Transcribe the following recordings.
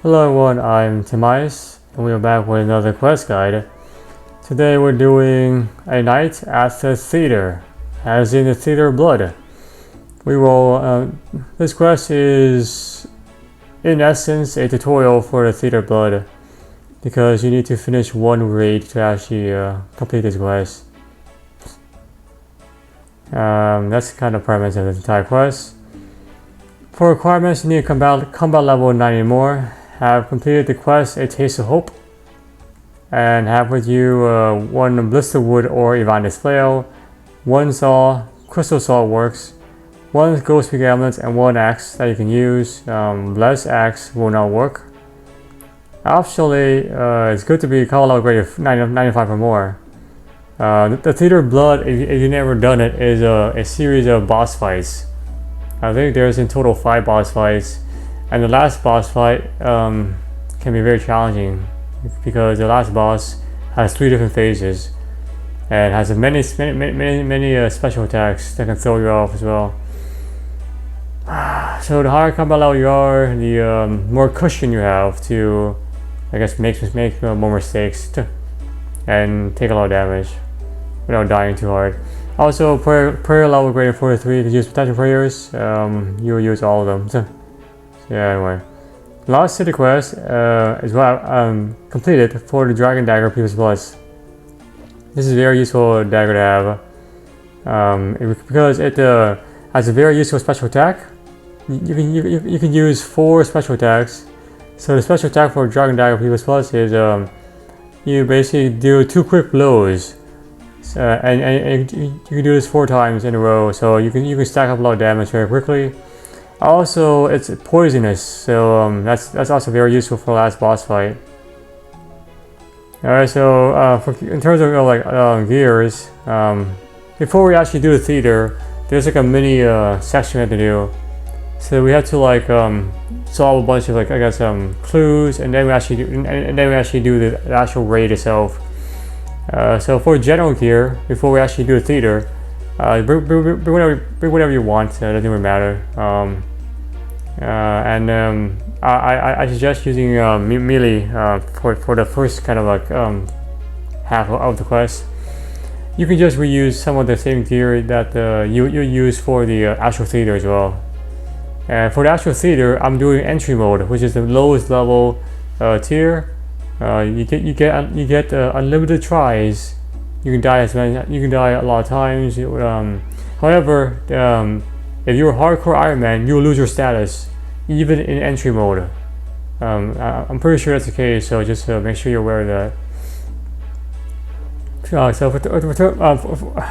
Hello everyone, I'm Timais, and we are back with another quest guide. Today we're doing a night at the theater, as in the theater blood. This quest is in essence a tutorial for the theater blood, because you need to finish one raid to actually complete this quest. That's the kind of premise of the entire quest. For requirements, you need combat level 90 more, have completed the quest A Taste of Hope, and have with you one blister wood or Evanus flail, one saw, crystal saw works, one ghost peak amulet, and one axe that you can use. Less axe will not work. Optionally, it's good to be combat level grade of 95 or more. The Theater Blood, if you've never done it, is a series of boss fights. I think there's in total 5 boss fights, and the last boss fight can be very challenging because the last boss has 3 different phases and has many special attacks that can throw you off as well. So the higher combat level you are, the more cushion you have to, I guess, make more mistakes and take a lot of damage without dying too hard. Also, prayer level greater 43, if you use protection prayers, you will use all of them. So yeah, anyway. Last city quest is what I completed for the Dragon Dagger People's Plus. This is a very useful dagger to have, because it has a very useful special attack. You can use 4 special attacks. So the special attack for Dragon Dagger People's Plus is you basically do 2 quick blows. And you can do this 4 times in a row, so you can stack up a lot of damage very quickly. Also, it's poisonous, so that's also very useful for the last boss fight. Alright, so in terms of gears, before we actually do the theater, there's like a mini section we have to do. So we have to solve a bunch of clues, and then we actually do the actual raid itself. So for general gear, before we actually do the theater, bring whatever you want. It doesn't really matter. I suggest using melee for the first kind of half of the quest. You can just reuse some of the same gear that you use for the actual theater as well. And for the actual theater, I'm doing entry mode, which is the lowest level tier. You get unlimited tries. You can die a lot of times. However, if you're a hardcore Iron Man, you'll lose your status, even in entry mode. I'm pretty sure that's the case, so just make sure you're aware of that. So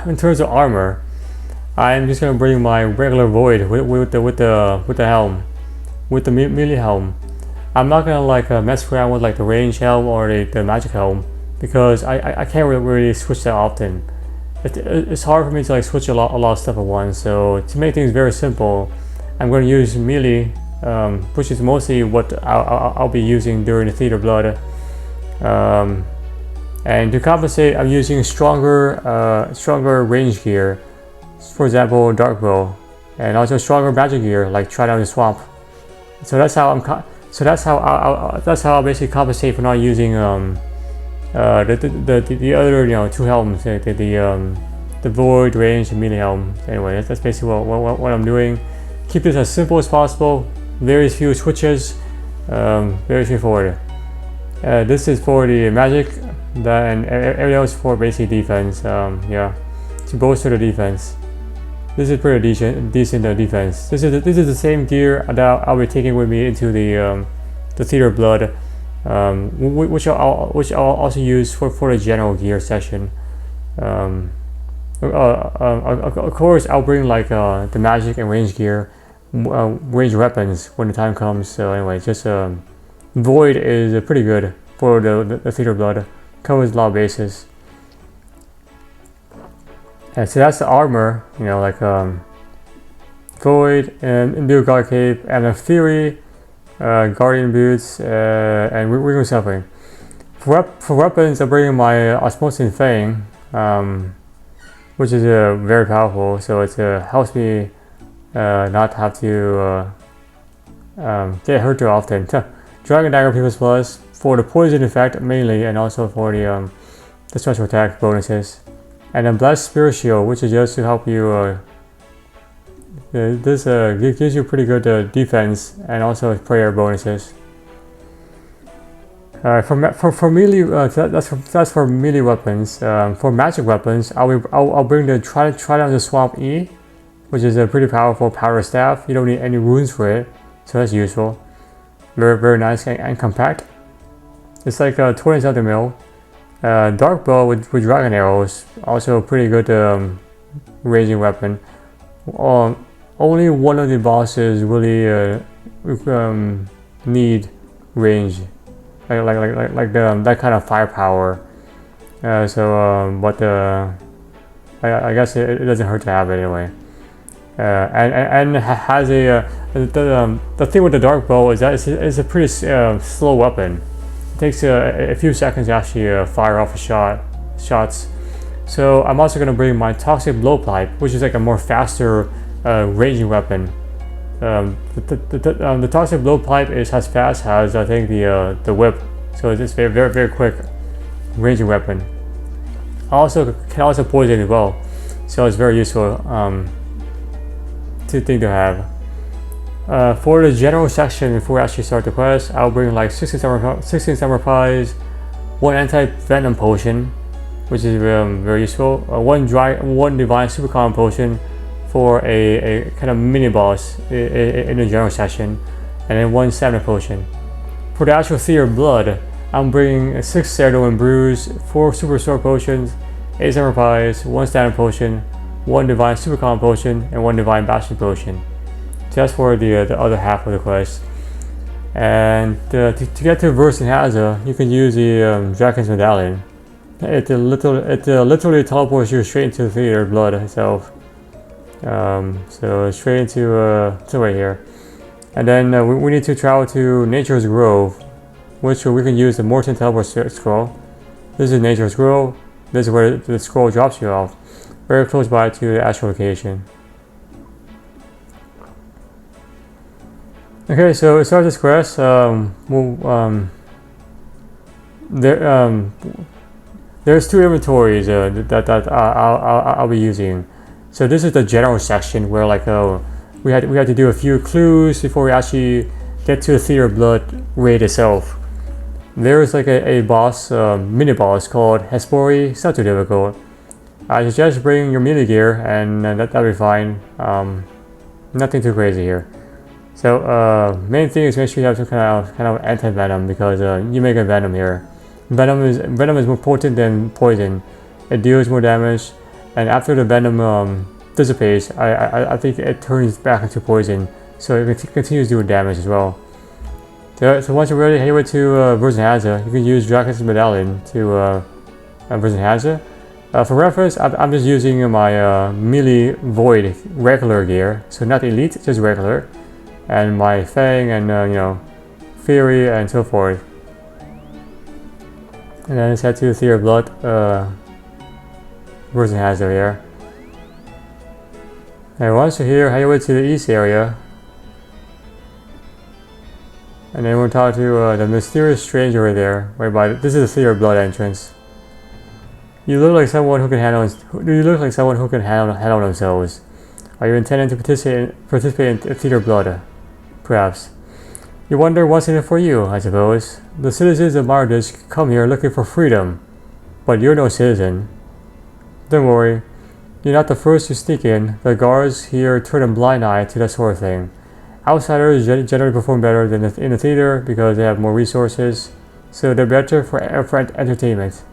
in terms of armor, I'm just gonna bring my regular void with the helm, with the melee helm. I'm not gonna mess around with the range helm or the magic helm, because I can't really switch that often. It's hard for me to switch a lot of stuff at once. So to make things very simple, I'm going to use melee, which is mostly what I'll be using during the Theater Blood. And to compensate, I'm using stronger range gear. For example, Dark Bow, and also stronger magic gear like Try Down the Swamp. So that's how I'll basically compensate for not using the other 2 helms, the void, range, and melee helm. Anyway, that's basically what I'm doing. Keep this as simple as possible. Very few switches. Very straightforward. This is for the magic, and everything else for basic defense. Yeah, to bolster the defense. This is pretty decent defense. This is the same gear that I'll be taking with me into the Theater Blood, which I'll also use for the general gear section. Of course, I'll bring the magic and range gear, range weapons when the time comes. So anyway, just void is pretty good for the Theater Blood. Covers a lot of bases. And so that's the armor, void and Imbued Guard Cape, and a Fury, Guardian Boots, and Wiggle Suffering. For weapons, I'm bringing my Osmosis Fang, which is very powerful, so it helps me not have to get hurt too often. Dragon Dagger P++ for the poison effect mainly, and also for the special attack bonuses. And then Blessed Spirit Shield, which is just to help you. This gives you pretty good defense and also prayer bonuses. For melee, that's for melee weapons. For magic weapons, I'll bring the Trident of Swamp E, which is a pretty powerful power staff. You don't need any runes for it, so that's useful. Very nice and compact. It's like 20 something mil. Dark Bow with dragon arrows, also a pretty good ranging weapon. Only one of the bosses really need range, like that kind of firepower. But I guess it doesn't hurt to have it anyway. And has the thing with the Dark Bow is that it's a pretty slow weapon. It takes a few seconds to actually fire off shots. So I'm also going to bring my Toxic Blowpipe, which is like a more faster ranging weapon. The Toxic Blowpipe is as fast as I think the whip, so it's very quick ranging weapon. Can also poison as well, so it's very useful thing to have. For the general section, before we actually start the quest, I'll bring like 16 summer pies, 1 anti-venom potion, which is very useful, one divine super common potion for a kind of mini boss in the general section, and then 1 stamina potion. For the actual Theater Blood, I'm bringing 6 Ceradoran Brews, 4 super sword potions, 8 summer pies, 1 stamina potion, 1 divine super common potion, and 1 divine bastion potion. So that's for the other half of the quest. And to get to Verzik, you can use the Dragon's Medallion. It literally teleports you straight into the Theater Blood itself. So straight into right here. And then we need to travel to Nature's Grove, which we can use the Morton Teleport Scroll. This is Nature's Grove. This is where the scroll drops you off, very close by to the actual location. Okay, so to start this quest, there's 2 inventories that I'll be using. So this is the general section where we had to do a few clues before we actually get to the Theater Blood raid itself. There's like a boss, mini boss called Hespori. It's not too difficult. I suggest bringing your melee gear, and that'll be fine. Nothing too crazy here. So main thing is make sure you have some kind of anti-venom, because you may get venom here. Venom is more potent than poison. It deals more damage, and after the venom dissipates, I think it turns back into poison, so it continues doing damage as well. So once you're ready, head over to Verzik. You can use Dragon's Medallion to Verzik. For reference, I'm just using my melee Void regular gear, so not elite, just regular, and my Fang and Fury and so forth. And then let's head to Theater Blood. Verzik here. And once you're here, head over to the east area. And then we'll talk to the mysterious stranger right there. This is the Theater Blood entrance. You look like someone who can handle. Themselves. Are you intending to participate in Theater Blood? Perhaps. You wonder what's in it for you, I suppose. The citizens of Mardish come here looking for freedom, but you're no citizen. Don't worry, you're not the first to sneak in. The guards here turn a blind eye to that sort of thing. Outsiders generally perform better than in the theater because they have more resources, so they're better for entertainment.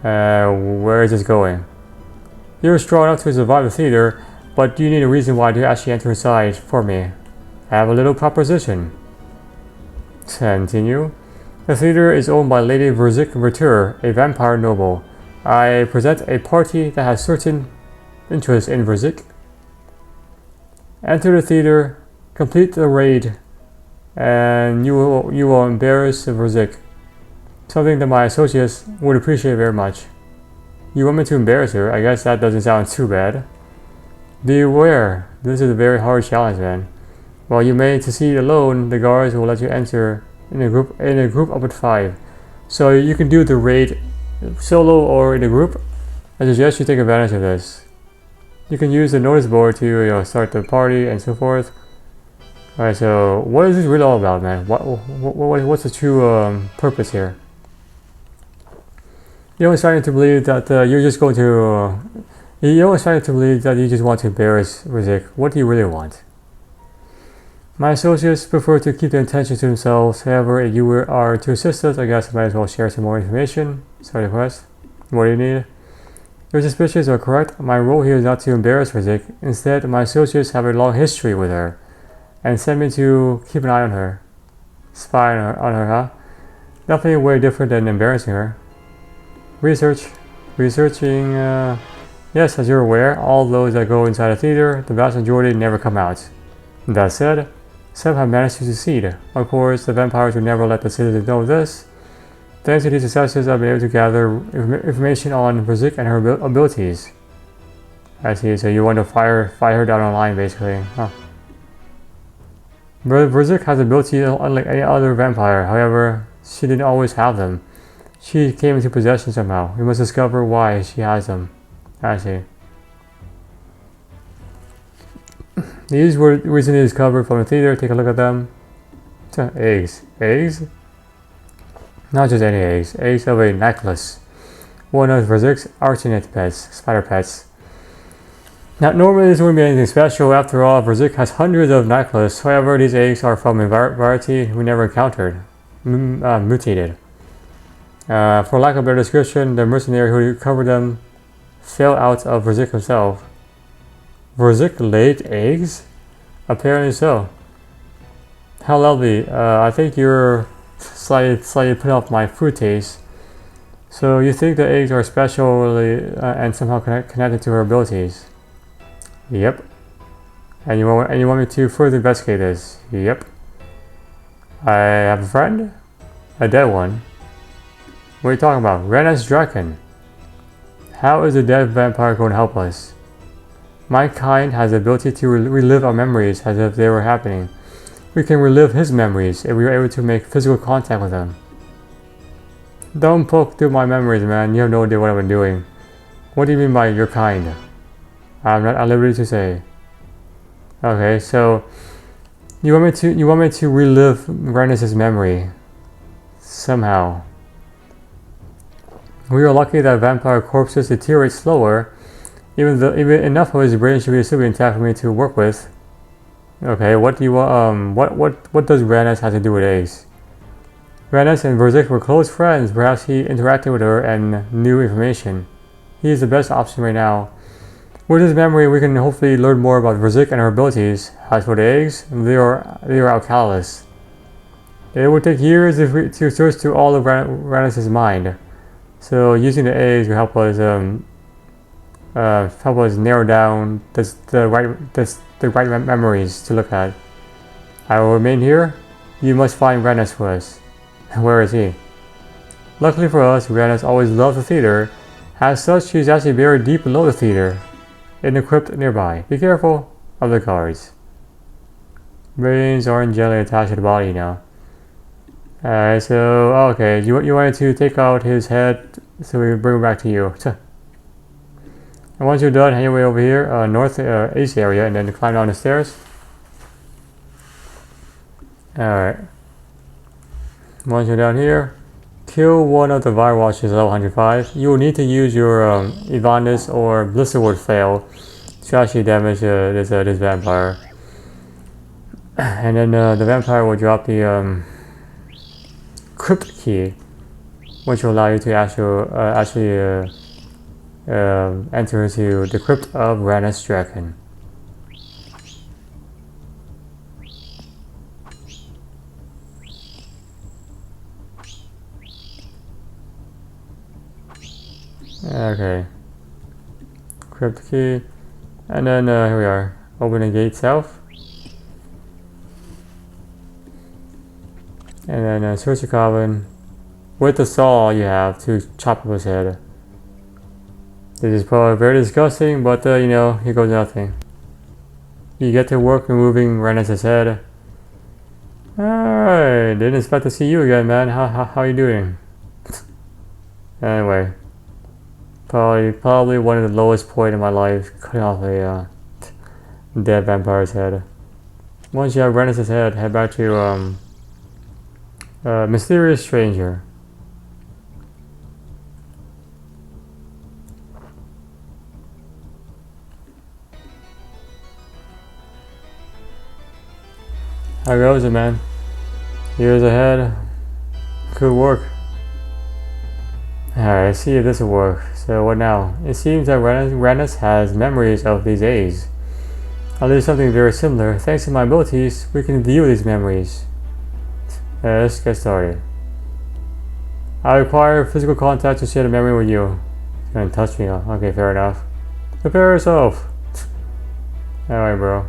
Where is this going? You're strong enough to survive the theater, but you need a reason why to actually enter inside for me. I have a little proposition. Continue. The theater is owned by Lady Vitur, a vampire noble. I present a party that has certain interest in Verzik. Enter the theater, complete the raid, and you will embarrass Verzik. Something that my associates would appreciate very much. You want me to embarrass her? I guess that doesn't sound too bad. Beware, this is a very hard challenge, man. While you may succeed alone, the guards will let you enter in a group up to 5. So you can do the raid solo or in a group. I suggest you take advantage of this. You can use the notice board to start the party and so forth. Alright, so what is this really all about, man? What's the true purpose here? You're starting to believe that you're just going to. You're starting to believe that you just want to embarrass Verzik. What do you really want? My associates prefer to keep their intentions to themselves. However, if you are to assist us, I guess I might as well share some more information. Sorry, quest. What do you need? Your suspicions are correct. My role here is not to embarrass Verzik. Instead, my associates have a long history with her and sent me to keep an eye on her. Spy on her, huh? Nothing way different than embarrassing her. Researching, yes, as you're aware, all those that go inside a theater, the vast majority never come out. That said, some have managed to succeed. Of course, the vampires would never let the citizens know this. Thanks to these successes, I've been able to gather information on Verzik and her abilities. I see, so you want to fire her down online, basically. Huh. Verzik has abilities unlike any other vampire, however, she didn't always have them. She came into possession somehow. We must discover why she has them. I see. These were recently discovered from the theater. Take a look at them. Eggs. Eggs? Not just any eggs. Eggs of a Nycolas. One of Verzik's archinate pets. Spider pets. Now, normally this wouldn't be anything special. After all, Verzik has hundreds of Nycolas. However, these eggs are from a variety we never encountered. Mutated. For lack of a better description, the mercenary who recovered them fell out of Verzik himself. Verzik laid eggs? Apparently so. How lovely. I think you're slightly put off my food taste. So you think the eggs are specially and somehow connected to her abilities? Yep. And you want me to further investigate this? Yep. I have a friend? A dead one. What are you talking about? Renas Draken. How is a dead vampire going to help us? My kind has the ability to relive our memories as if they were happening. We can relive his memories if we are able to make physical contact with them. Don't poke through my memories, man. You have no idea what I've been doing. What do you mean by your kind? I'm not at liberty to say. Okay, so you want me to relive Renus' memory somehow. We are lucky that vampire corpses deteriorate slower. Even enough of his brain should be still intact for me to work with. Okay, what do you what does Renus have to do with eggs? Renus and Verzik were close friends. Perhaps he interacted with her and knew information. He is the best option right now. With his memory, we can hopefully learn more about Verzik and her abilities. As for the eggs, they are alkalis. It would take years to search through all of Renus' mind. So using the eggs will help us narrow down the right memories to look at. I will remain here. You must find Renus for us. Where is he? Luckily for us, Renus always loved the theater. As such, she's actually buried deep below the theater, in a crypt nearby. Be careful of the guards. Brains aren't generally attached to the body now. Alright, so okay, you wanted to take out his head, so we bring him back to you. And once you're done, head your way over here, north east area, and then climb down the stairs. Alright. Once you're down here, kill one of the Firewatchers level 105. You will need to use your Evanis or Blisterwood Flail to actually damage this vampire. And then the vampire will drop the crypt key, which will allow you to actually enter into the crypt of Renas Draken. Okay. Crypt key. And then here we are. Open the gate south. And then search the cabin with the saw you have to chop off his head. This is probably very disgusting, but you know, here goes nothing. You get to work removing Renus' head. Alright, didn't expect to see you again, man. How you doing? Anyway, probably one of the lowest point in my life, cutting off a dead vampire's head. Once you have Renus' head, head back to Mysterious Stranger. How goes it, man? Years ahead. Good work. Alright, let's see if this will work. So what now? It seems that Renus has memories of these days. I'll do something very similar. Thanks to my abilities, we can view these memories. Let's get started. I require physical contact to share a memory with you. You can't touch me, okay, fair enough. Prepare yourself. Alright, bro.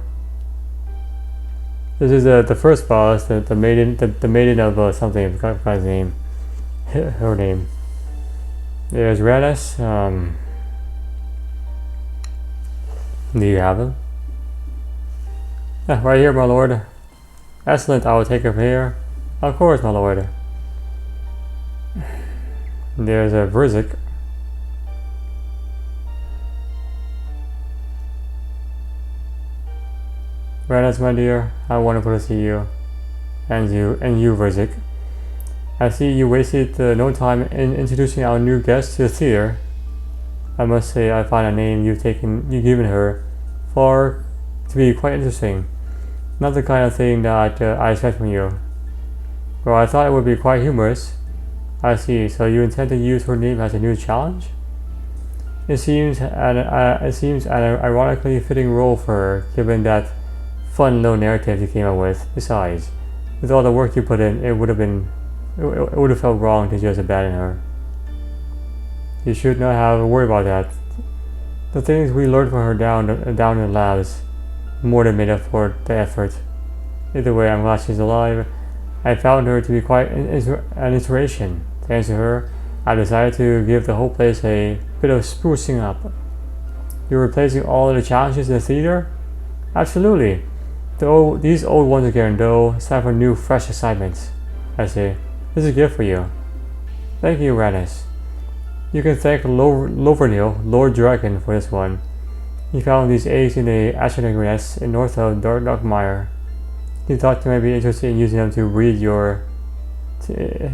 This is the first boss, the maiden of something. I forgot his name. Her name. There's Renus. Do you have him? Yeah, right here, my lord. Excellent. I will take it from here. Of course, my lord. There's a Verzik. Renus, my dear, how wonderful to see you. And you, Verzik. I see you wasted no time in introducing our new guest to the theater. I must say I find a name you've given her far to be quite interesting. Not the kind of thing that I expect from you. Well, I thought it would be quite humorous. I see, so you intend to use her name as a new challenge? It seems an ironically fitting role for her, given that fun little narrative you came up with. Besides, with all the work you put in, it would have felt wrong to just abandon her. You should not have to worry about that. The things we learned from her down in the labs more than made up for the effort. Either way, I'm glad she's alive. I found her to be quite an inspiration. Thanks to her, I decided to give the whole place a bit of sprucing up. You're replacing all of the challenges in the theater? Absolutely. These old ones are getting dull. It's time for new, fresh assignments. I see. This is a gift for you. Thank you, Renus. You can thank Lovernil, Lord Dragon, for this one. He found these eggs in a astronaut nest in north of Darkmire. He thought you might be interested in using them to breed to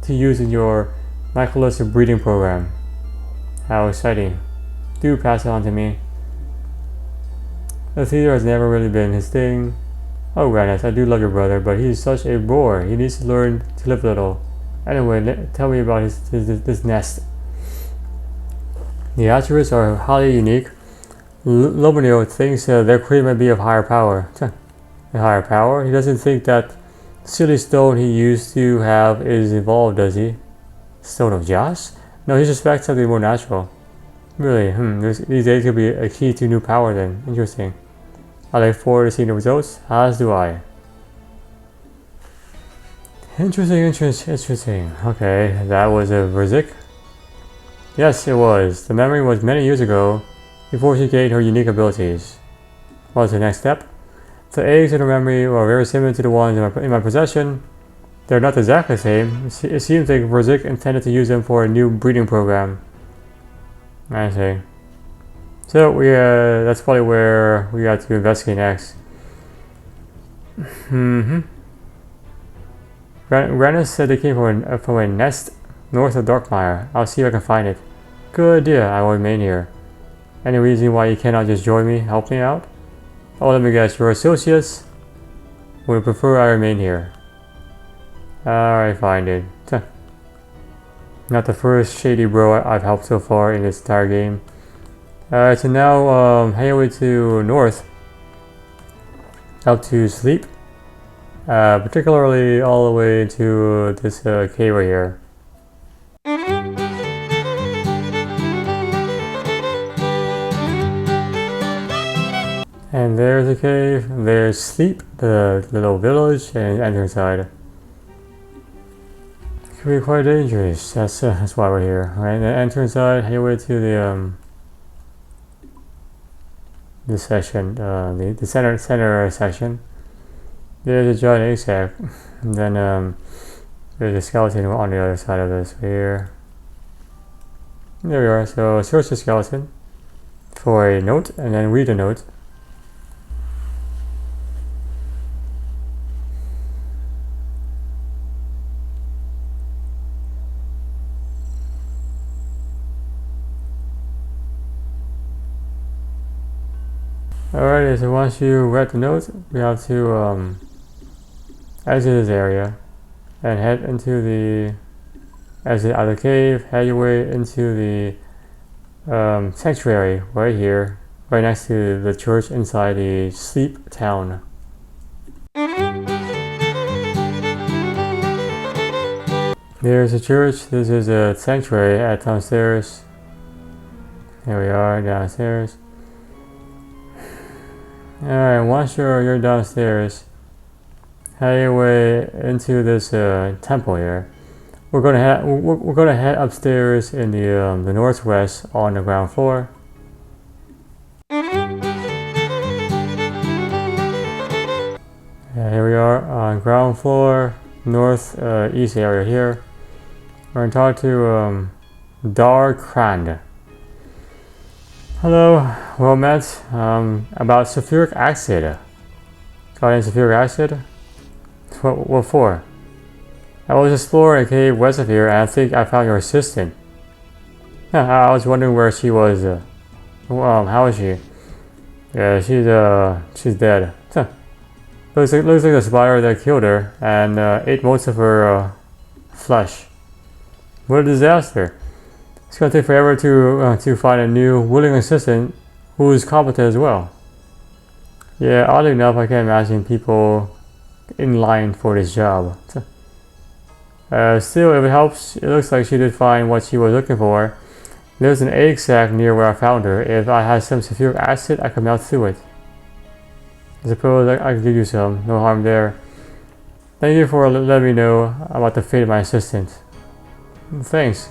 use in your Nycolas breeding program. How exciting. Do pass it on to me. The theater has never really been his thing. Oh, Renus, I do love your brother, but he's such a bore. He needs to learn to live a little. Anyway, tell me about this nest. The attributes are highly unique. Lobenio thinks their creator might be of higher power. A higher power? He doesn't think that silly stone he used to have is evolved, does he? Stone of Joss? No, he suspects something more natural. Really? These days could be a key to new power then. Interesting. I look forward to seeing the results, as do I. Interesting. Okay, that was a Verzik. Yes, it was. The memory was many years ago, before she gained her unique abilities. What's the next step? The eggs in her memory are very similar to the ones in my possession. They're not exactly the same. It seems like Verzik intended to use them for a new breeding program. I see. So that's probably where we got to investigate next. Renus said they came from a nest north of Darkmire. I'll see if I can find it. Good idea. I will remain here. Any reason why you cannot just join me, help me out? Oh, let me guess. Your associates would prefer I remain here. Alright, fine, dude. Not the first shady bro I've helped so far in this entire game. Alright, so now head away to north, up to Sleep, particularly all the way to this cave right here. And there's the cave, there's Sleep, the little village, and enter inside. Could be quite dangerous. That's why we're here. Alright, then enter inside, head away to this section, the center section. There's a giant egg sac, and then there's a skeleton on the other side of this here. There we are. So search the skeleton for a note, and then read the note. Alright, so once you read the note, we have to exit this area and head into the exit out of the cave, head your way into the sanctuary right here, right next to the church inside the sleep town. There's a church. This is a sanctuary at downstairs. Here we are downstairs. Alright, once you're downstairs, head your way into this temple here. We're gonna head upstairs in the northwest on the ground floor. Here we are on ground floor, north east area here. We're gonna talk to Dar Krand. Hello, well met. About sulfuric acid. Got any sulfuric acid? What for? I was exploring a cave west of here, and I think I found your assistant. I was wondering where she was. How is she? Yeah, she's dead. Looks like the spider that killed her and ate most of her flesh. What a disaster! It's gonna take forever to find a new willing assistant who is competent as well. Yeah, oddly enough, I can't imagine people in line for this job. Still, if it helps, it looks like she did find what she was looking for. There's an egg sac near where I found her. If I had some sulfuric acid, I could melt through it. I suppose I could give you some. No harm there. Thank you for letting me know about the fate of my assistant. Thanks.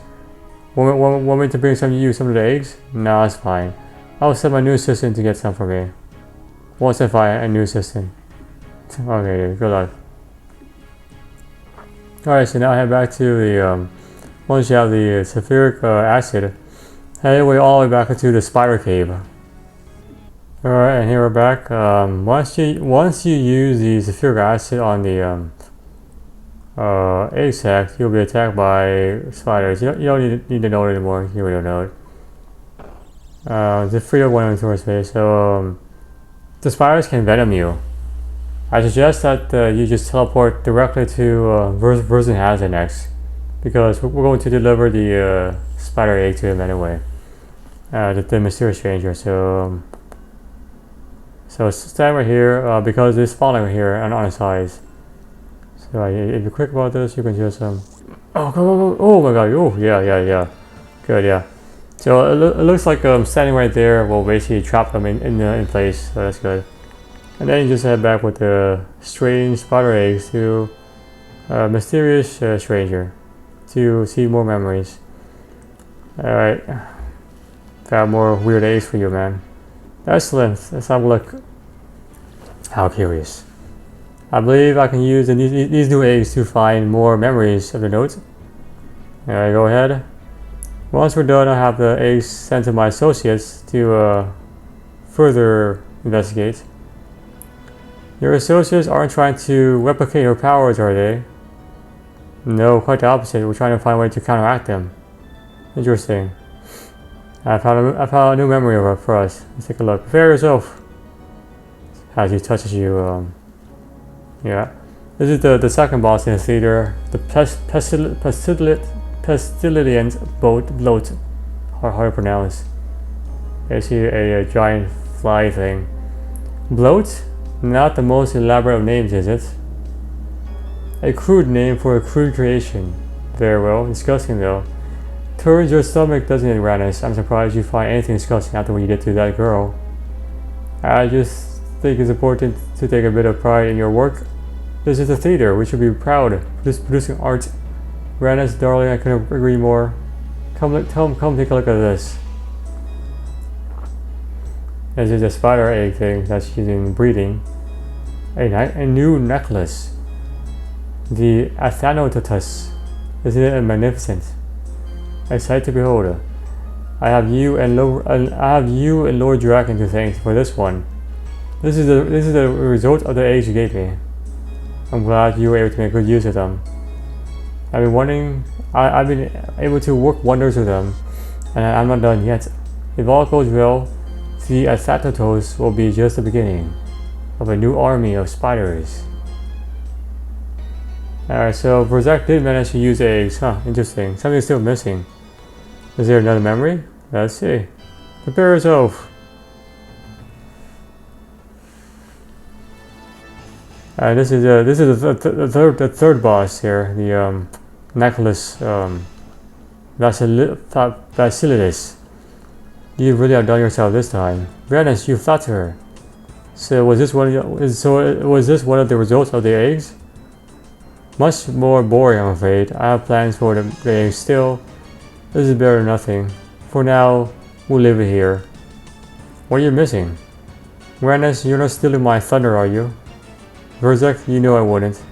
Want me to bring some of the eggs? No, it's fine. I'll send my new assistant to get some for me. Once I find a new assistant. Okay, dude, good luck. Alright, so now I head back to the, once you have the sulfuric acid, head your way all the way back into the spider cave. Alright, and here we're back. Once you use the sulfuric acid on the egg sac, you'll be attacked by spiders. You don't need to know it anymore. You don't know it. The free of one inventory space. So the spiders can venom you. I suggest that you just teleport directly to Verzik has it next, because we're going to deliver the spider egg to him anyway. The mysterious stranger. So stand right here because it's falling right here and on the sides. So if you're quick about this, you can just oh my god, oh yeah, good, yeah. So it looks like standing right there will basically trap them in place, so that's good. And then you just head back with the strange spider eggs to mysterious stranger to see more memories. Alright, got more weird eggs for you, man. Excellent, let's have a look. How curious. I believe I can use these new eggs to find more memories of the notes. Alright, go ahead. Once we're done, I'll have the eggs sent to my associates to further investigate. Your associates aren't trying to replicate your powers, are they? No, quite the opposite. We're trying to find a way to counteract them. Interesting. I found a new memory for us. Let's take a look. Prepare yourself. As he touches you, yeah. This is the second boss in the theater. The Pestilent Bloat. Hard to pronounce. There's here a giant fly thing. Bloat? Not the most elaborate of names, is it? A crude name for a crude creation. Very well. Disgusting though. Turns your stomach, doesn't it, Rannis? I'm surprised you find anything disgusting after what you did to that girl. I just think it's important to take a bit of pride in your work. This is a theater. We should be proud of producing art. Rannis, darling, I couldn't agree more. Come take a look at this. This is a spider egg thing that's using breeding. A new necklace. The Athanototus. Isn't it magnificent? A sight to behold. I have you and Lord Dragon to thank for this one. This is the result of the eggs you gave me. I'm glad you were able to make good use of them. I've been able to work wonders with them, and I'm not done yet. If all goes well, the Athatotos will be just the beginning of a new army of spiders. Alright, so Verzik did manage to use eggs. Huh, interesting. Something's still missing. Is there another memory? Let's see. Prepare yourself. This is the third boss here. The Nycolas Basilides. You really outdone yourself this time. Brandis, you flatter. So was this one of the results of the eggs? Much more boring, I'm afraid. I have plans for the eggs still. This is better than nothing. For now, we'll leave it here. What are you missing? Brandis, you're not stealing my thunder, are you? Verzik, you know I wouldn't.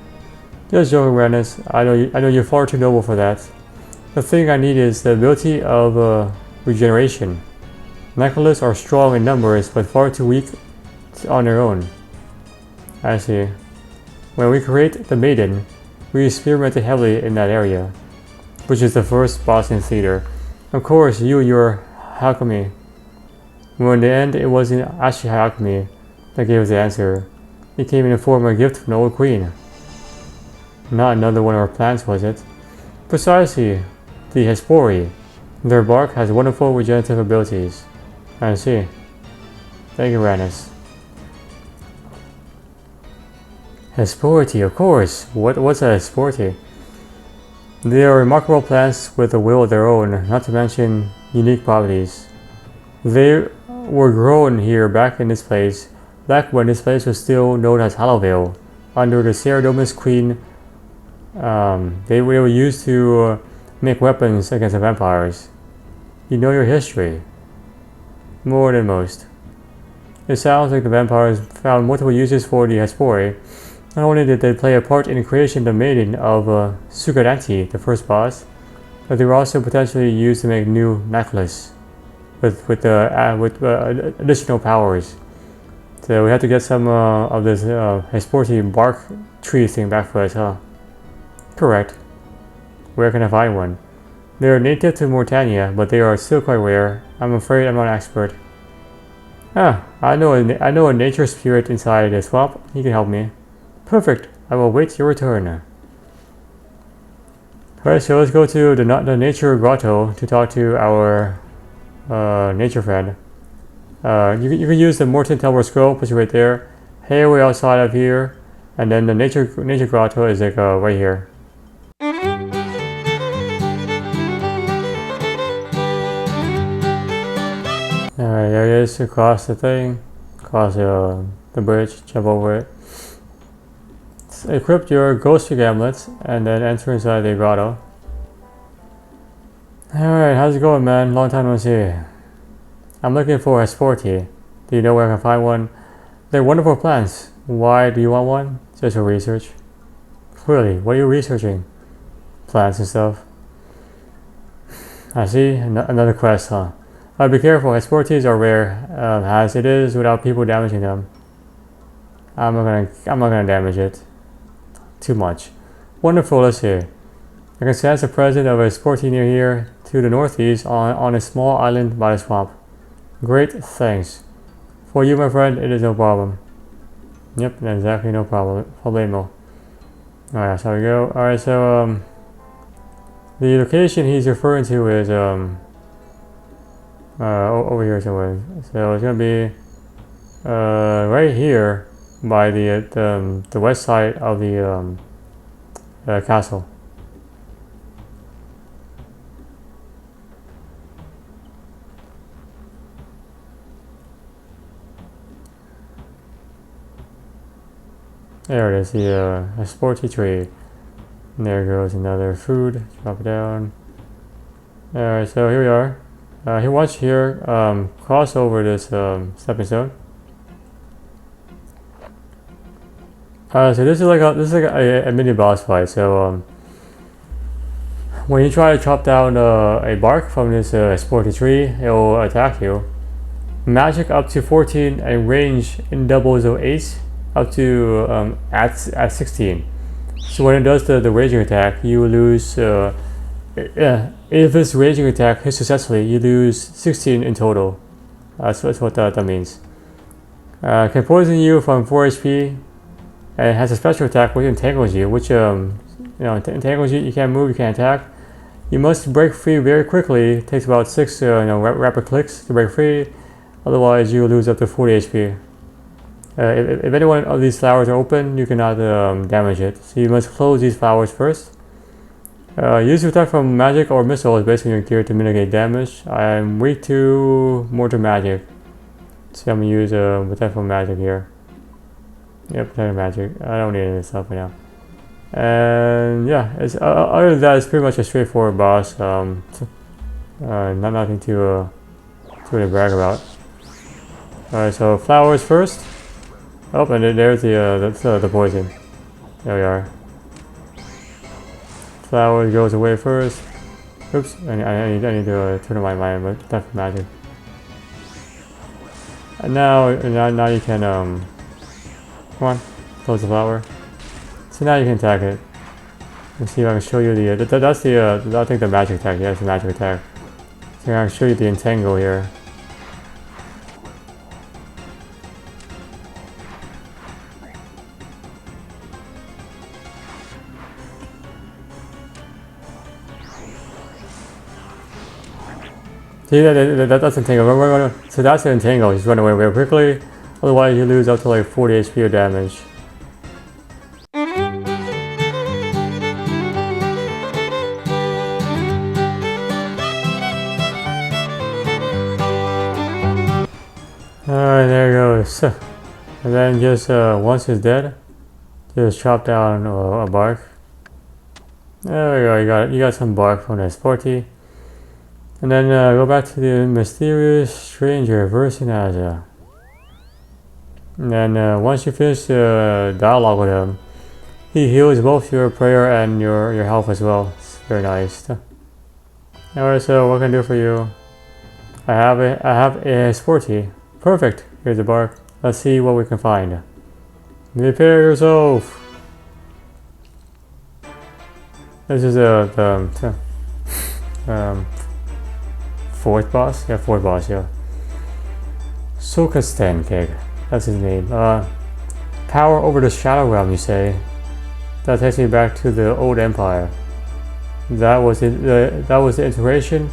Just joking, Brandis. I know you're far too noble for that. The thing I need is the ability of regeneration. Nycolas are strong in numbers, but far too weak on their own. I see. When we create the Maiden, we experimented heavily in that area, which is the first boss in theater. Of course, your alchemy. When in the end, it wasn't actually alchemy that gave us the answer. It came in the form of a gift from the old queen. Not another one of our plants, was it? Precisely, the Hespori. Their bark has wonderful regenerative abilities. I see. Thank you, Rannis. Hespori, of course. What's a Hespori? They are remarkable plants with a will of their own, not to mention unique properties. They were grown here back when this place was still known as Hollowvale, under the Ceradomus Queen. They were used to make weapons against the vampires. You know your history. More than most. It sounds like the vampires found multiple uses for the Hespori. Not only did they play a part in the creation of the Maiden of Sugandinti, the first boss, but they were also potentially used to make new Nycolas with additional powers. So we have to get some of this Hespori bark tree thing back for us, huh? Correct. Where can I find one? They are native to Mortania, but they are still quite rare. I'm afraid I'm not an expert. Ah, I know a nature spirit inside the swamp. He can help me. Perfect. I will wait your return. Alright, so let's go to the nature grotto to talk to our nature friend. You can use the Morton Temple scroll, push it right there. Halfway outside of here, and then the nature grotto is like right here. Alright, there it is. Across the thing, across the bridge. Jump over it. Equip your ghostly amulet and then enter inside the grotto. Alright, how's it going, man? Long time no see. I'm looking for a Hespori. Do you know where I can find one? They're wonderful plants. Why do you want one? Just for research. Clearly, what are you researching? Plants and stuff. I see. Another quest, huh? Be careful, Hesporis are rare, as it is without people damaging them. I'm not gonna damage it too much. Wonderful, let's see. I can sense the presence of a Hespori near here to the northeast on a small island by the swamp. Great, thanks. For you, my friend, it is no problem. Yep, exactly no problem. Problemo. Alright, so we go. Alright, so the location he's referring to is over here somewhere. So it's gonna be right here by the west side of the castle. There it is, the Hespori tree. And there goes another food. Drop it down. Alright, so here we are. He wants here cross over this stepping stone. So this is like a mini boss fight. So when you try to chop down a bark from this sporty tree, it will attack you. Magic up to 14 and range in doubles of 8 up to at 16. So when it does the raging attack, you lose. If this raging attack hits successfully, you lose 16 in total. That's what that means. Can poison you from 4 HP. And it has a special attack which entangles you, which entangles you. You can't move, you can't attack. You must break free very quickly. It takes about 6 rapid clicks to break free. Otherwise, you will lose up to 40 HP. If any one of these flowers are open, you cannot damage it. So you must close these flowers first. Use your attack from magic or missiles based on your gear to mitigate damage. I am weak to mortar magic, so I'm gonna use attack from magic here. Yep, attack magic. I don't need any of this stuff right now. And yeah, it's other than that, it's pretty much a straightforward boss. Nothing to really brag about. Alright, so flowers first. Oh, and then there's the poison. There we are. Flower goes away first. Oops, I need to turn on my mind, but that's magic. And now you can come on, close the flower. So now you can attack it. Let's see if I can show you that's I think the magic attack. Yeah, it's the magic attack. So I can show you the entangle here. See, that's entangle. So that's the entangle. Just run away very quickly. Otherwise, you lose up to like 40 HP of damage. Alright, there it goes. And then just once it's dead, just chop down a bark. There we go. You got some bark from the Hespori. And then go back to the mysterious stranger, Verzik. And then once you finish the dialogue with him, he heals both your prayer and your health as well. It's very nice. Alright, so what can I do for you? I have a Hespori. Perfect. Here's the bark. Let's see what we can find. Prepare yourself. This is the fourth boss? Yeah, fourth boss, yeah. Sugandinti, that's his name. Power over the Shadow Realm, you say? That takes me back to the old Empire. That was the integration.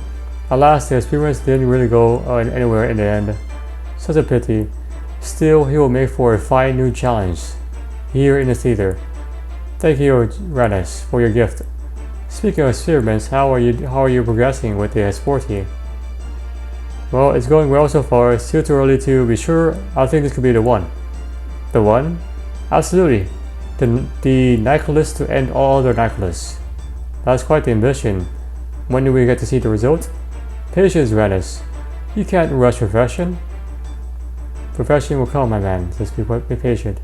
Alas, the experiments didn't really go anywhere in the end. Such a pity. Still, he will make for a fine new challenge here in the theater. Thank you, Nycolas, for your gift. Speaking of experiments, how are you progressing with the Hespori? Well, it's going well so far. It's still too early to be sure. I think this could be the one. The one? Absolutely. The Nycolas to end all other Nycolas. That's quite the ambition. When do we get to see the result? Patience, Nycolas. You can't rush perfection. Perfection will come, my man. Just be patient.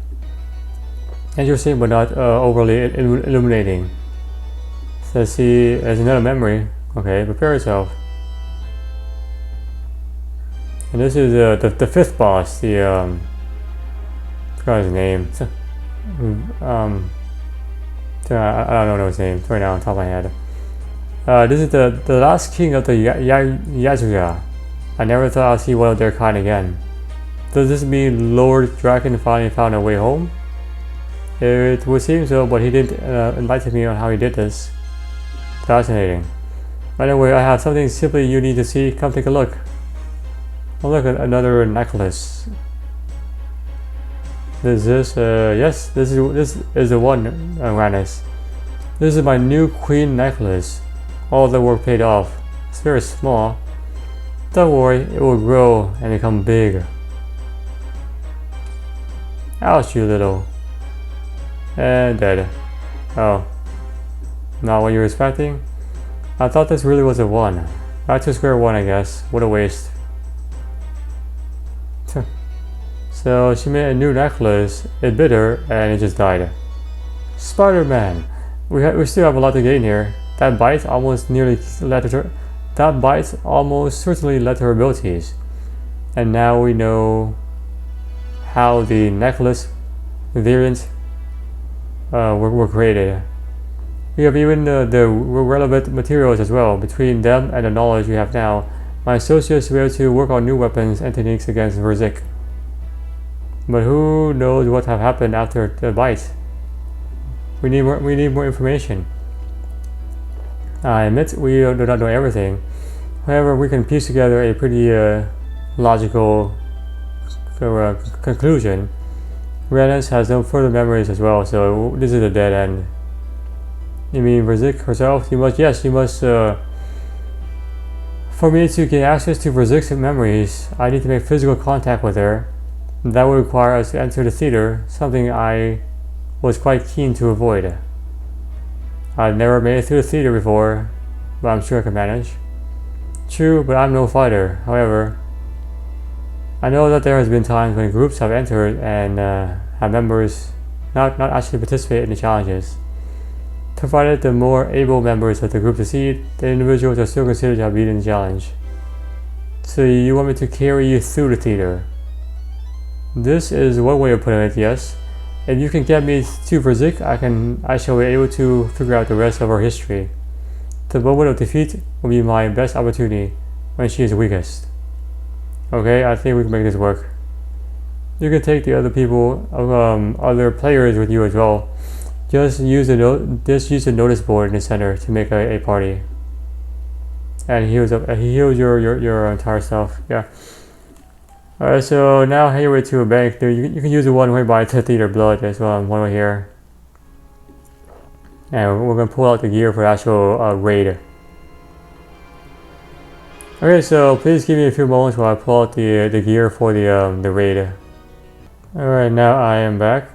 Interesting, but not overly illuminating. So let's see, there's another memory. Okay, prepare yourself. And this is the fifth boss, I forgot his name. I don't know his name right now on top of my head. This is the last king of the Yazuya. I never thought I'd see one of their kind again. Does this mean Lord Draken finally found a way home? It would seem so, but he didn't enlighten me on how he did this. Fascinating. Anyway, I have something simply you need to see. Come take a look. Oh look, another Nycolas. Yes, this is the one, Nycolas. This is my new Queen Nycolas. All the work paid off. It's very small. Don't worry, it will grow and become big. Ouch, you little. And dead. Oh. Not what you were expecting? I thought this really was a one. Back to square one, I guess. What a waste. So she made a new necklace, it bit her, and it just died. Spider-Man! We still have a lot to gain here. That bite almost nearly led to her. That bite almost certainly led to her abilities. And now we know how the necklace variants were created. We have even the relevant materials as well. Between them and the knowledge we have now, my associates were able to work on new weapons and techniques against Verzik. But who knows what have happened after the bite? We need more information. I admit we do not know everything. However, we can piece together a pretty logical conclusion. Renus has no further memories as well, so this is a dead end. You mean Verzik herself? Yes, you must. For me to get access to Verzik's memories, I need to make physical contact with her. That would require us to enter the theater, something I was quite keen to avoid. I've never made it through the theater before, but I'm sure I can manage. True, but I'm no fighter. However, I know that there has been times when groups have entered and have members not actually participate in the challenges. Provided the more able members of the group succeed, the individuals are still considered to have beaten the challenge. So you want me to carry you through the theater? This is one way of putting it, yes. If you can get me to Verzik, I shall be able to figure out the rest of her history. The moment of defeat will be my best opportunity when she is weakest. Okay, I think we can make this work. You can take the other people, other players with you as well. Just use the notice board in the center to make a party. And he heals your entire stuff. Yeah. Alright, so now head your way to a bank. You can use the one way by the theater blood as well. One way here. And we're gonna pull out the gear for the actual raid. Okay, so please give me a few moments while I pull out the gear for the raid. Alright, now I am back.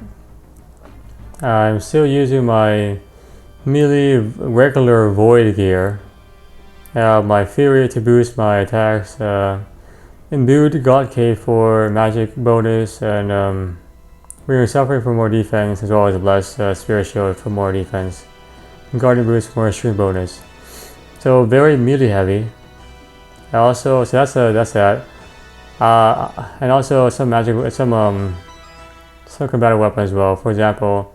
I'm still using my melee regular void gear. My Fury to boost my attacks. Imbued God Cave for magic bonus, and we are suffering for more defense, as well as a blessed Spirit Shield for more defense. And Guardian Boost for a string bonus. So very melee heavy. Also, so that's that. And also some magic, some combative weapons as well. For example,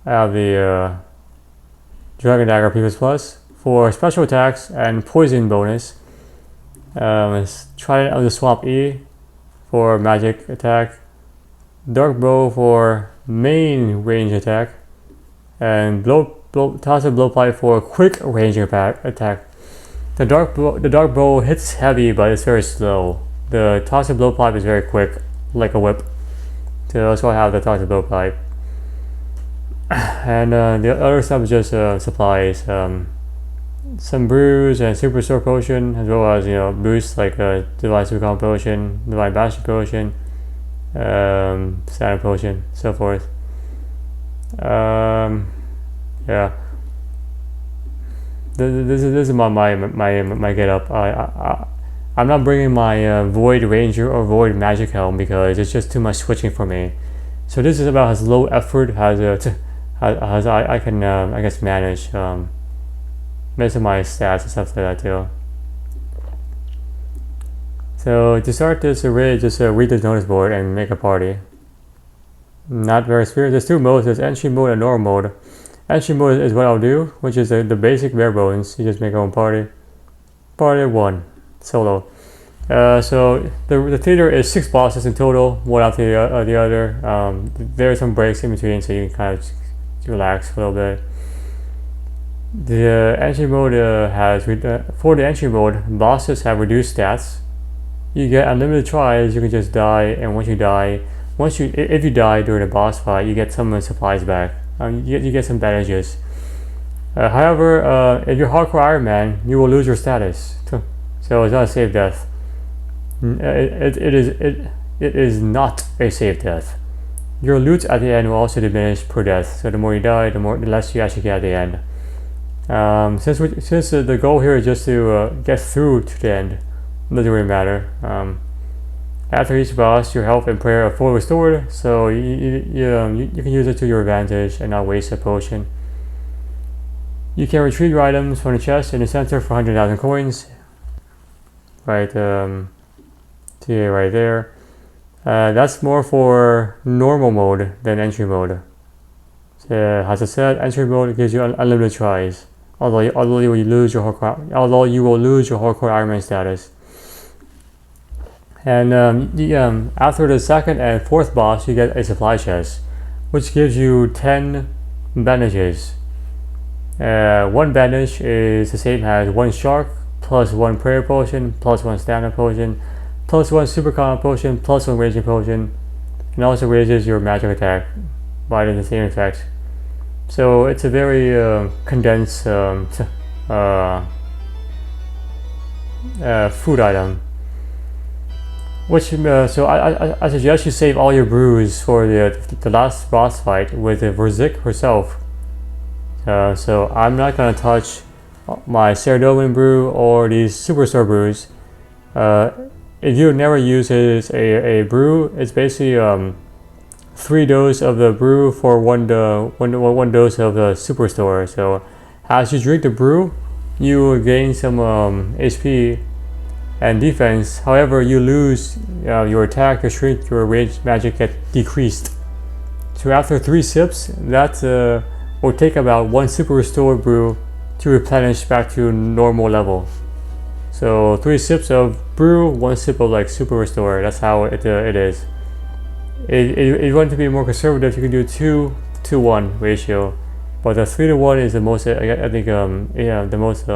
I have the Dragon Dagger Plus for special attacks and poison bonus. Trident of the Swamp E for magic attack, Dark Bow for main range attack, and Toxic Blowpipe for quick range attack. The Dark Bow hits heavy, but it's very slow. The Toxic Blowpipe is very quick, like a whip. So that's why I have the Toxic Blowpipe. And the other stuff is just supplies. Some brews and super sword potion, as well as boosts like divine super potion, divine bastion potion, standard potion, so forth. Yeah, this is my get up. I'm not bringing my void ranger or void magic helm because it's just too much switching for me. So this is about as low effort as I can I guess manage. Based on my stats and stuff like that too. So to start this array, just read the notice board and make a party. Not very serious. There's two modes. There's entry mode and normal mode. Entry mode is what I'll do, which is the basic bare bones. You just make your own party. Party 1, solo. So the theater is 6 bosses in total, one after the other. There are some breaks in between, so you can kind of relax a little bit. The entry mode for the entry mode, bosses have reduced stats. You get unlimited tries. You can just die, and once you die, if you die during a boss fight, you get some supplies back. You get some bandages. However, if you're hardcore Iron Man, you will lose your status. So it's not a safe death. It is not a safe death. Your loot at the end will also diminish per death. So the more you die, the less you actually get at the end. Since the goal here is just to get through to the end, it doesn't really matter. After each boss, your health and prayer are fully restored, so you can use it to your advantage and not waste a potion. You can retrieve your items from the chest in the center for 100,000 coins. Right, right there. That's more for normal mode than entry mode. As I said, entry mode gives you unlimited tries, although you will lose your hardcore Iron Man status. And after the second and fourth boss, you get a supply chest, which gives you 10 bandages. One bandage is the same as 1 shark, plus 1 prayer potion, plus 1 stamina potion, plus 1 super common potion, plus 1 raging potion, and also raises your magic attack by the same effect. So it's a very condensed food item. So I suggest you save all your brews for the last boss fight with Verzik herself. So I'm not gonna touch my Saradomin brew or these superstore brews. If you never use a brew, it's basically 3 doses of the brew for one dose of the superstore. So as you drink the brew, you will gain some HP and defense. However, you lose your attack, your strength, your ranged magic get decreased. So after 3 sips, that will take about 1 super restore brew to replenish back to normal level. So 3 sips of brew, 1 sip of like super restore. That's how it is. If you want to be more conservative, you can do 2-to-1 ratio, but the 3-to-1 is the most, I think, the most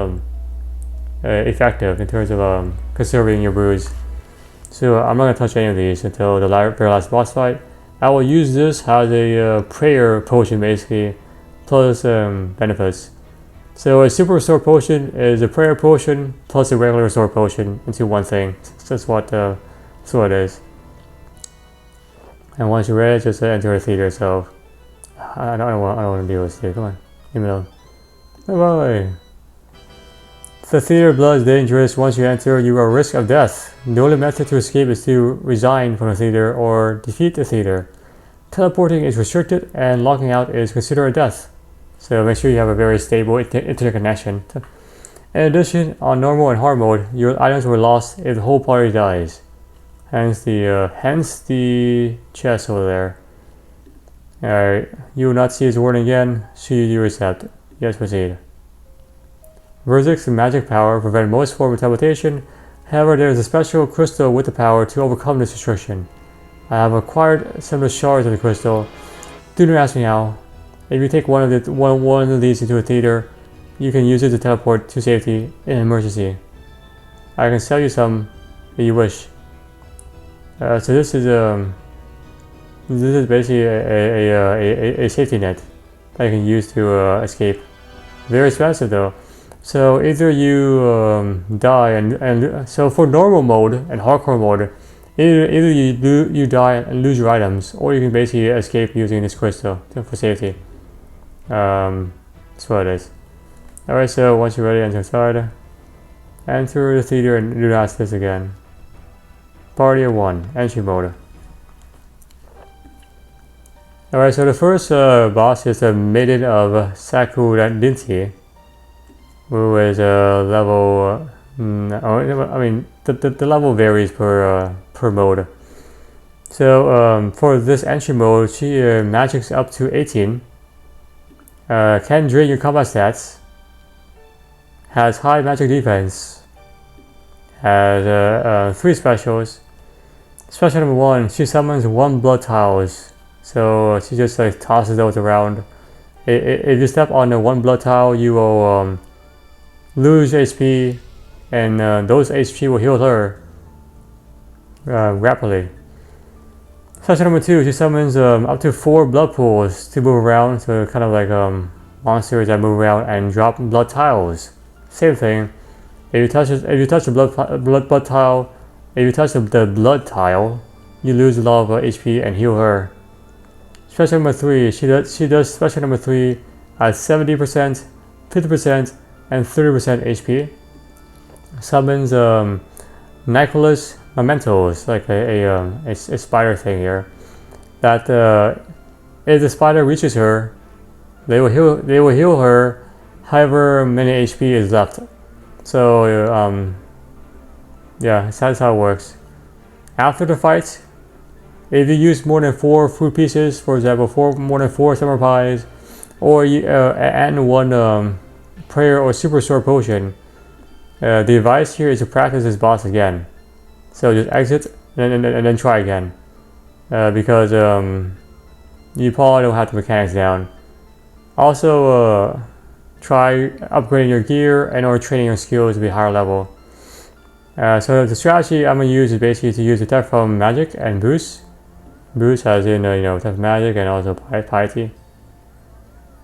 effective in terms of conserving your brews. So I'm not gonna touch any of these until the very last boss fight. I will use this as a prayer potion basically, plus benefits. So a super restore potion is a prayer potion plus a regular restore potion into one thing. That's what it is. And once you're ready, just enter the theater. So I don't want to deal with this. Come on, leave me alone. Bye. The theater of blood is dangerous. Once you enter, you are at risk of death. The only method to escape is to resign from the theater or defeat the theater. Teleporting is restricted, and locking out is considered a death. So make sure you have a very stable internet connection. In addition, on normal and hard mode, your items were lost if the whole party dies. Hence the chest over there. Alright, you will not see his warning again. Should you accept? Yes, proceed. Verzik's magic power prevents most forms of teleportation. However, there is a special crystal with the power to overcome this restriction. I have acquired some of the shards of the crystal. Do not ask me how. If you take one of these into a theater, you can use it to teleport to safety in an emergency. I can sell you some if you wish. So this is basically a safety net that you can use to escape. Very expensive though. So either you die and so for normal mode and hardcore mode, either you die and lose your items, or you can basically escape using this crystal for safety. That's what it is. Alright, so once you're ready, enter inside. Enter the theater and do not ask this again. Party of 1, entry mode. Alright, so the first boss is the Maiden of Sugandinti, who is level. I mean, the level varies per mode. So for this entry mode, she magics up to 18. Can drain your combat stats. Has high magic defense. Has 3 specials. Special number 1, she summons 1 blood tiles. So she just like tosses those around. If you step on the 1 blood tile, you will lose HP, and those HP will heal her rapidly. Special number 2, she summons up to 4 blood pools to move around, so kind of like monsters that move around and drop blood tiles. Same thing. If you touch the blood tile, the blood tile, you lose a lot of HP and heal her. Special number 3, she does special number 3 at 70%, 50% and 30% HP. Summons Nycolas Mementos, like a spider thing here. That if the spider reaches her, they will heal her however many HP is left. So yeah, that's how it works. After the fight, if you use more than 4 food pieces, for example, more than 4 summer pies, or you and 1 prayer or super sword potion, the advice here is to practice this boss again. So just exit and then try again, because you probably don't have the mechanics down. Also, try upgrading your gear and or training your skills to be higher level. So the strategy I'm gonna use is basically to use attack from magic and boost. Boost as in attack from magic and also piety.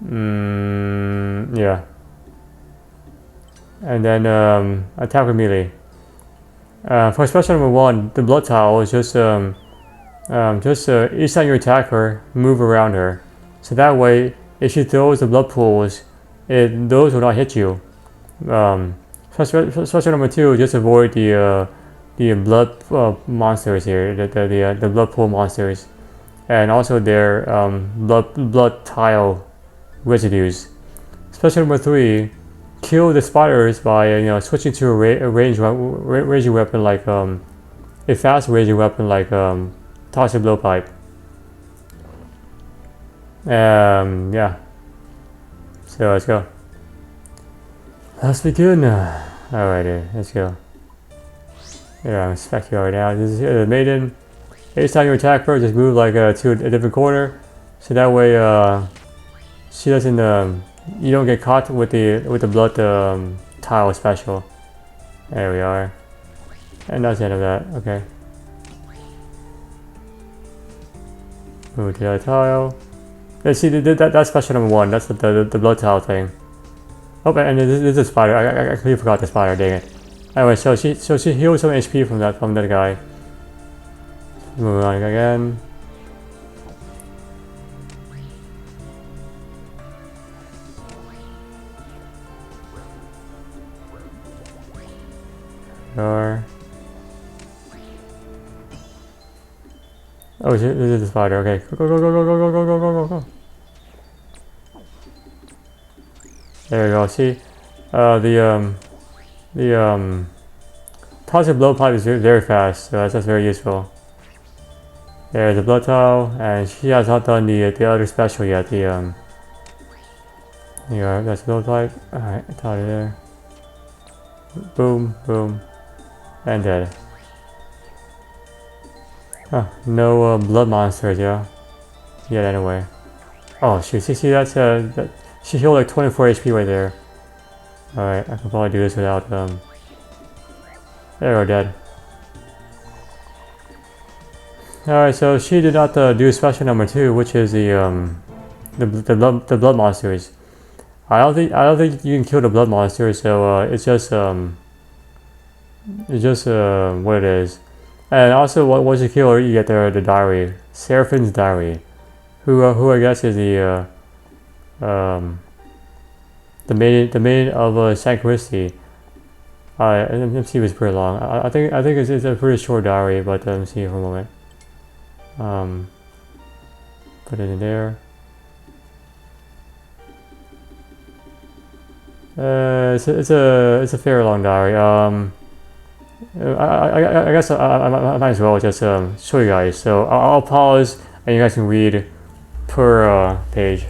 Yeah. And then attack with melee. For special number 1, the blood towel is just each time you attack her, move around her. So that way, if she throws the blood pools, those will not hit you. Special number 2, just avoid the blood monsters here, the blood pool monsters, and also their blood tile residues. Special number 3, kill the spiders by switching to a ranging weapon like a fast ranging weapon like toxic blowpipe. Yeah. So let's go. Let's begin. Alrighty, let's go. Yeah, I'm spec right now. This is the Maiden. Each time you attack her, just move like to a different corner, so that way she doesn't you don't get caught with the blood tile special. There we are, and that's the end of that. Okay. Move to the other tile. Let's see that's special number 1. That's the blood tile thing. Oh, and this is a spider. I completely forgot the spider. Dang it. Anyway, so she heals some HP from that guy. Move on again. Or oh shit, this is the spider. Okay, go. There we go. See, the toxic blowpipe is very fast, so that's very useful. There's the blood towel, and she has not done the other special yet. That's the blowpipe. Alright, towel there. Boom, boom, and dead. Huh, no blood monsters, yeah. Yet anyway. Oh shoot, see that's that. She healed like 24 HP right there. Alright, I can probably do this without there we're dead. Alright, so she did not do special number 2, which is the blood monsters. I don't think you can kill the blood monsters, so it's just what it is. And also, once you kill her, you get the diary, Seraphine's diary, who I guess is the maiden of Saint Christie. Let me see if it's pretty long. I think it's a pretty short diary, but let me see for a moment. Put it in there. It's a fairly long diary. I guess I might as well just show you guys. So I'll pause and you guys can read per page.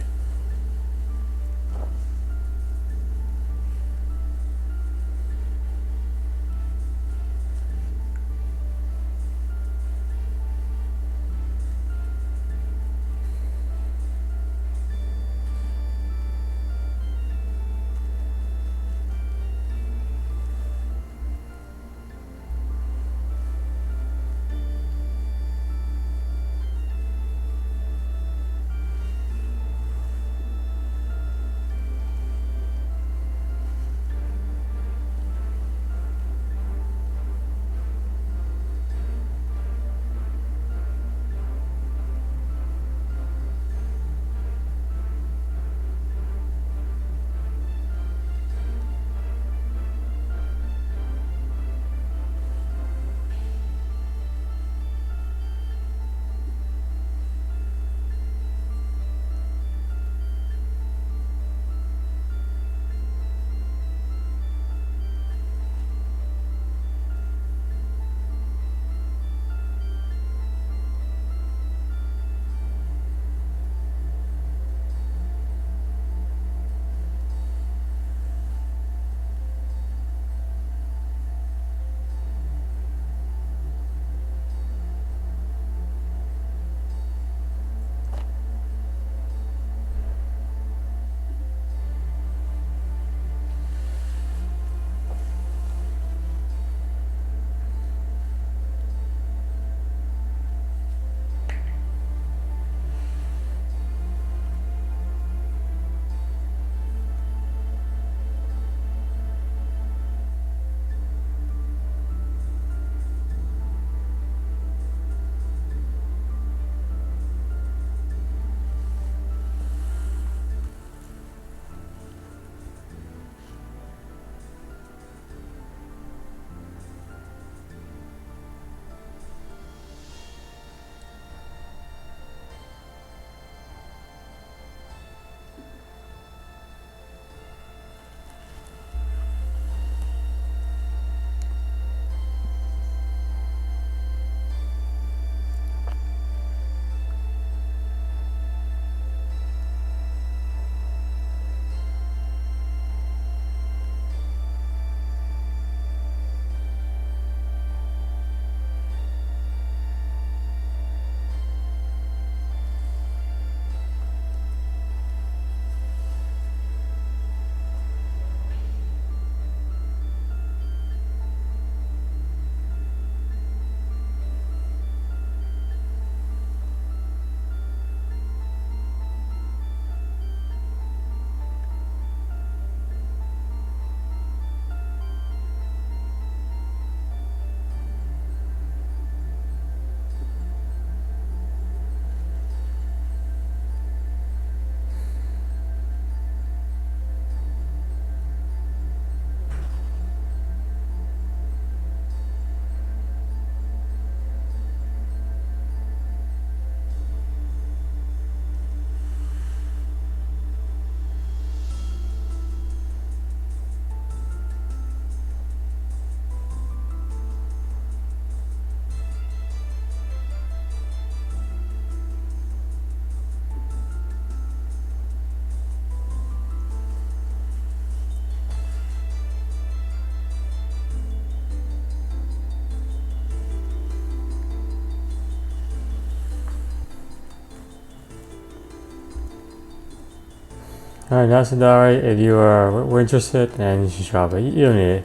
Alright, that's the diary. If you were interested, then you should drop it. You don't need it.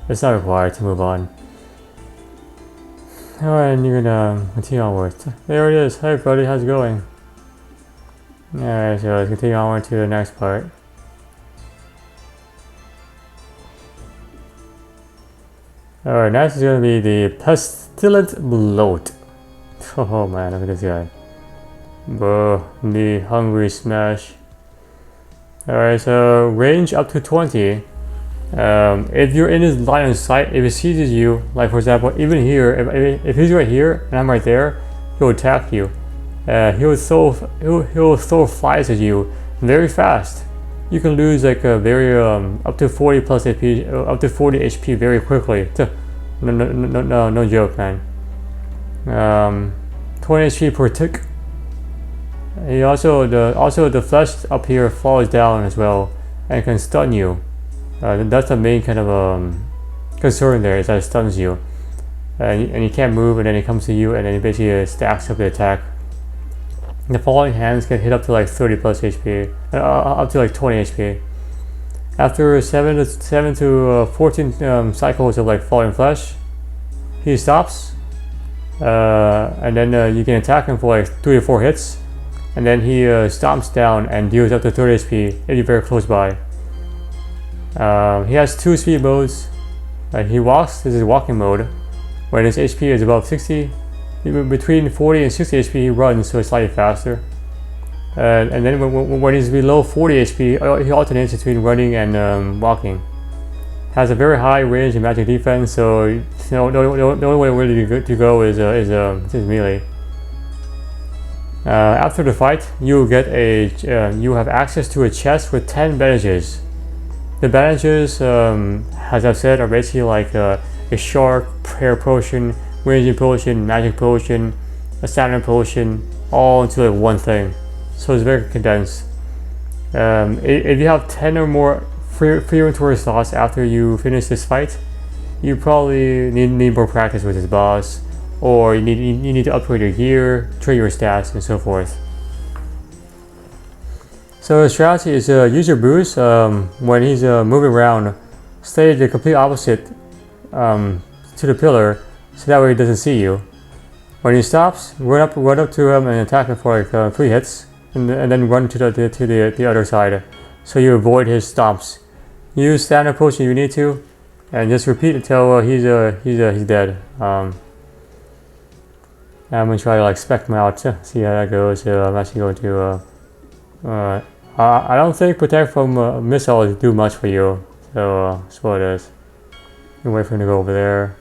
It's not required to move on. Alright, and you're gonna continue onward. There it is. Hey everybody, how's it going? Alright, so let's continue onward to the next part. Alright, next is gonna be the Pestilent Bloat. Oh man, look at this guy. Bro, the Hungry Smash. Alright, so range up to 20. If you're in his line of sight, if he sees you, like for example, even here, if he's right here and I'm right there, he'll attack you. He'll throw flies at you very fast. You can lose like a very up to 40 plus HP, up to 40 HP very quickly. No joke, man. 20 HP per tick. He also the flesh up here falls down as well and can stun you. That's the main kind of concern there, is that it stuns you, and you can't move, and then it comes to you, and then it basically stacks up the attack. The falling hands can hit up to like 30 plus HP, up to like 20 HP. After 7 to 14 cycles of like falling flesh, he stops, and then you can attack him for like 3 or 4 hits, and then he stomps down and deals up to 30 HP if you're very close by. He has 2 speed modes. He walks, this is walking mode. When his HP is above 60, between 40 and 60 HP he runs, so it's slightly faster. And then when he's below 40 HP, he alternates between running and walking. Has a very high range and magic defense, so the only way really to go is melee. After the fight, you have access to a chest with 10 bandages. The bandages, as I've said, are basically like a shark, prayer potion, ranging potion, magic potion, a stamina potion, all into like one thing. So it's very condensed. If you have 10 or more free inventory slots after you finish this fight, you probably need more practice with this boss, or you need to upgrade your gear, train your stats, and so forth. So the strategy is use your boost when he's moving around. Stay the complete opposite to the pillar, so that way he doesn't see you. When he stops, run up to him and attack him for like 3 hits, and then run to the other side, so you avoid his stomps. Use stamina potion if you need to, and just repeat until he's dead. I'm gonna try to like spec him out, see how that goes. I'm actually going to. I don't think protect from missiles do much for you, so that's what it is. You wait for him to go over there.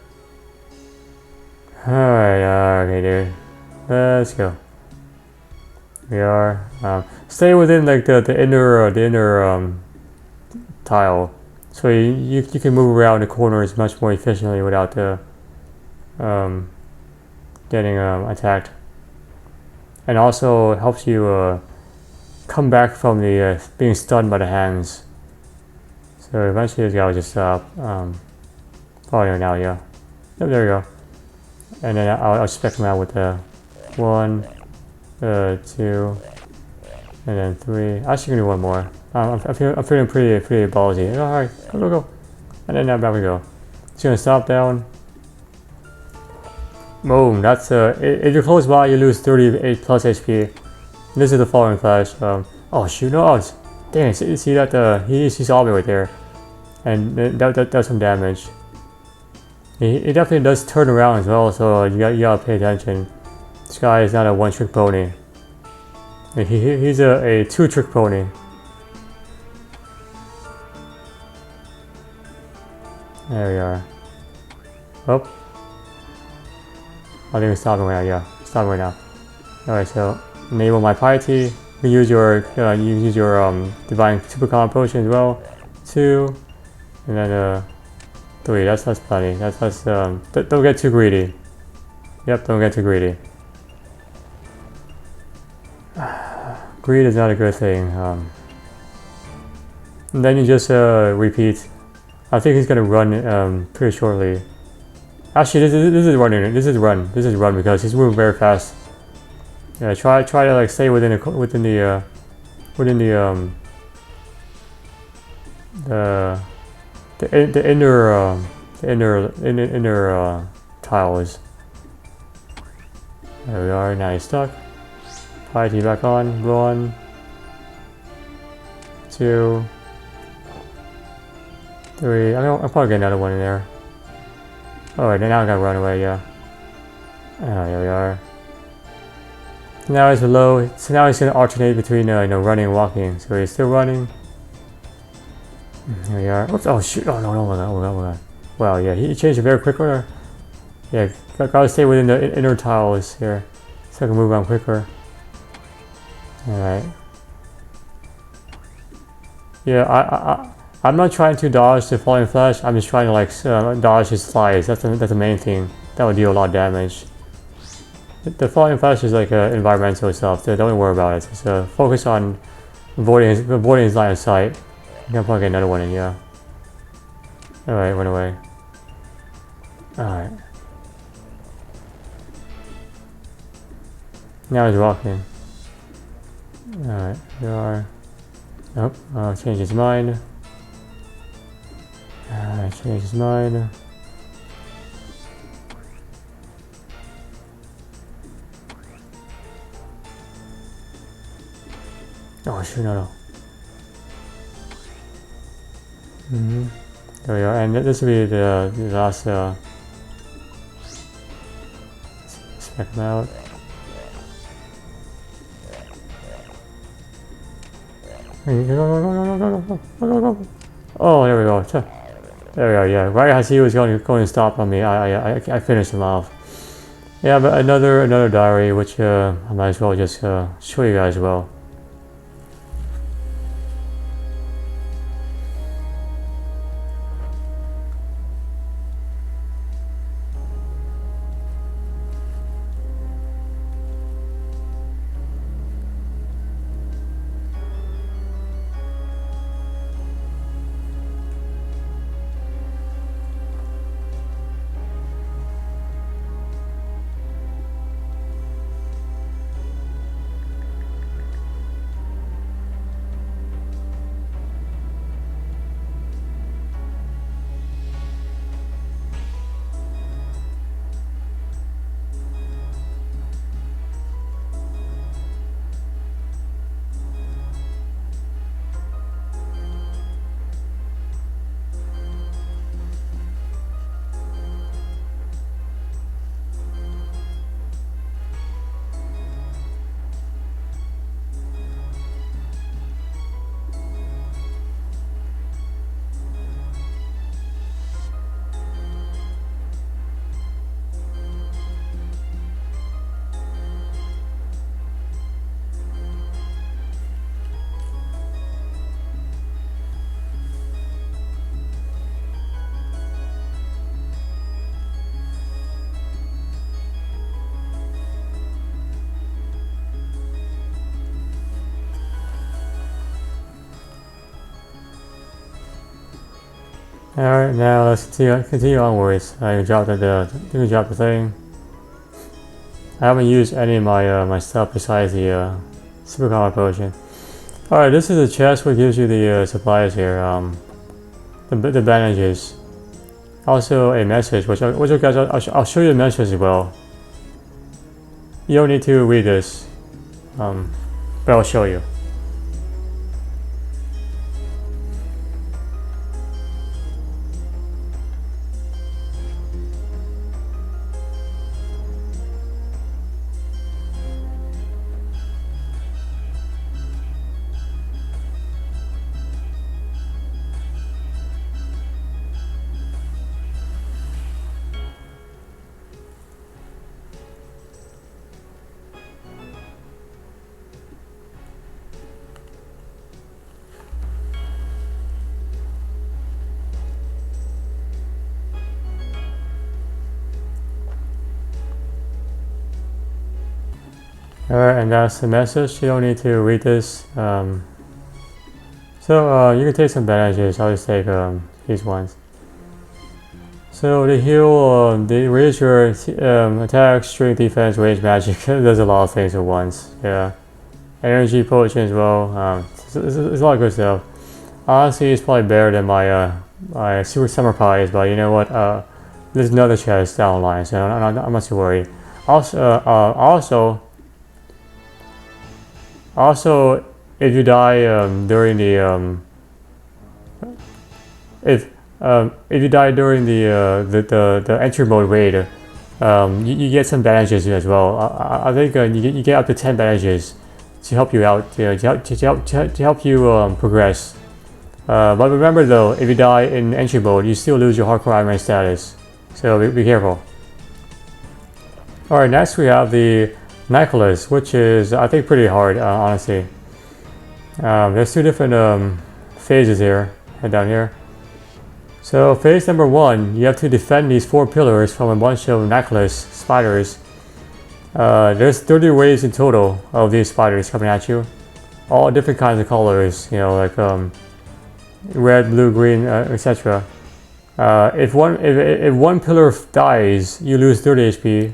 Alright, okay, dude. Let's go. We are. Stay within like the inner tile, so you can move around the corners much more efficiently without getting attacked. And also it helps you come back from the being stunned by the hands. So eventually this guy will just stop. Probably now, yeah. Yep, there we go. And then I'll spec him out with the 1, 2, and then 3. Actually gonna do one more. I'm feeling pretty ballsy. Alright, go. And then back we go. Just gonna stop down. Boom, that's if you're close by you lose 38 plus HP. This is the falling flash. Oh shoot, no, dang it, see that he saw me right there. And that does some damage. He definitely does turn around as well, so you gotta pay attention. This guy is not a one-trick pony. He's a two-trick pony. There we are. Oh. I think it's stopping right now, yeah. Stopping right now. Alright, so enable my piety. You use your divine super common potion as well. 2. And then 3. That's plenty. That's don't get too greedy. Yep, don't get too greedy. Greed is not a good thing. And then you just repeat. I think he's gonna run pretty shortly. Actually, this is running. This is run because he's moving very fast. Yeah, try to like stay within the the inner tiles. There we are. Now he's stuck. Piety back on. 1, 2, 3. I'll probably get another one in there. Alright, now I gotta run away. Yeah. There we are. Now he's below. So now he's gonna alternate between running and walking. So he's still running. Here we are. Oops. Oh shoot! Oh no! Oh my god! Oh my god! Oh my god! Wow! Yeah, he changed it very quickly. Yeah, gotta stay within the inner tiles here, so I can move around quicker. All right. Yeah, I'm not trying to dodge the falling flash. I'm just trying to like dodge his flies. That's the main thing. That would deal a lot of damage. The falling flash is like environmental stuff. So don't worry about it. Just focus on avoiding his line of sight. You can probably get another one in, yeah. Alright, run away. Alright. Now he's walking. Alright, there are. Nope, change his mind. Alright, change his mind. Oh shoot, no. There we are, and this will be the last spec him out. Oh, there we go. There we are. Yeah, right as he was going to stop on me, I finished him off. Yeah, but another diary, which I might as well just show you guys well. Alright, now let's continue onwards. I can drop the thing. I haven't used any of my stuff besides the super combat potion. Alright, this is a chest which gives you the supplies here. The bandages. Also a message, which guys I'll show you the message as well. You don't need to read this, but I'll show you. Alright, and that's the message. You don't need to read this. So you can take some bandages. I'll just take these ones. So the heal, they raise your attack, strength, defense, range, magic. There's a lot of things at once. Yeah, energy potion as well. It's a lot of good stuff. honestly, it's probably better than my Super Summer Pies, but you know what? There's another chest down the line, so I'm not too worried. Also, if you die during the if you die during the entry mode raid, you get some bandages as well. I think you get up to 10 bandages to help you out, to help you progress. But remember though, if you die in entry mode, you still lose your hardcore Iron Man status. So be careful. Alright, next we have the Nycolas, which is I think pretty hard, honestly. There's two different phases here, head down here. So phase number 1, you have to defend these 4 pillars from a bunch of Nycolas spiders. There's 30 waves in total of these spiders coming at you, all different kinds of colors, you know, like red, blue, green, etc. If one pillar dies, you lose 30 HP,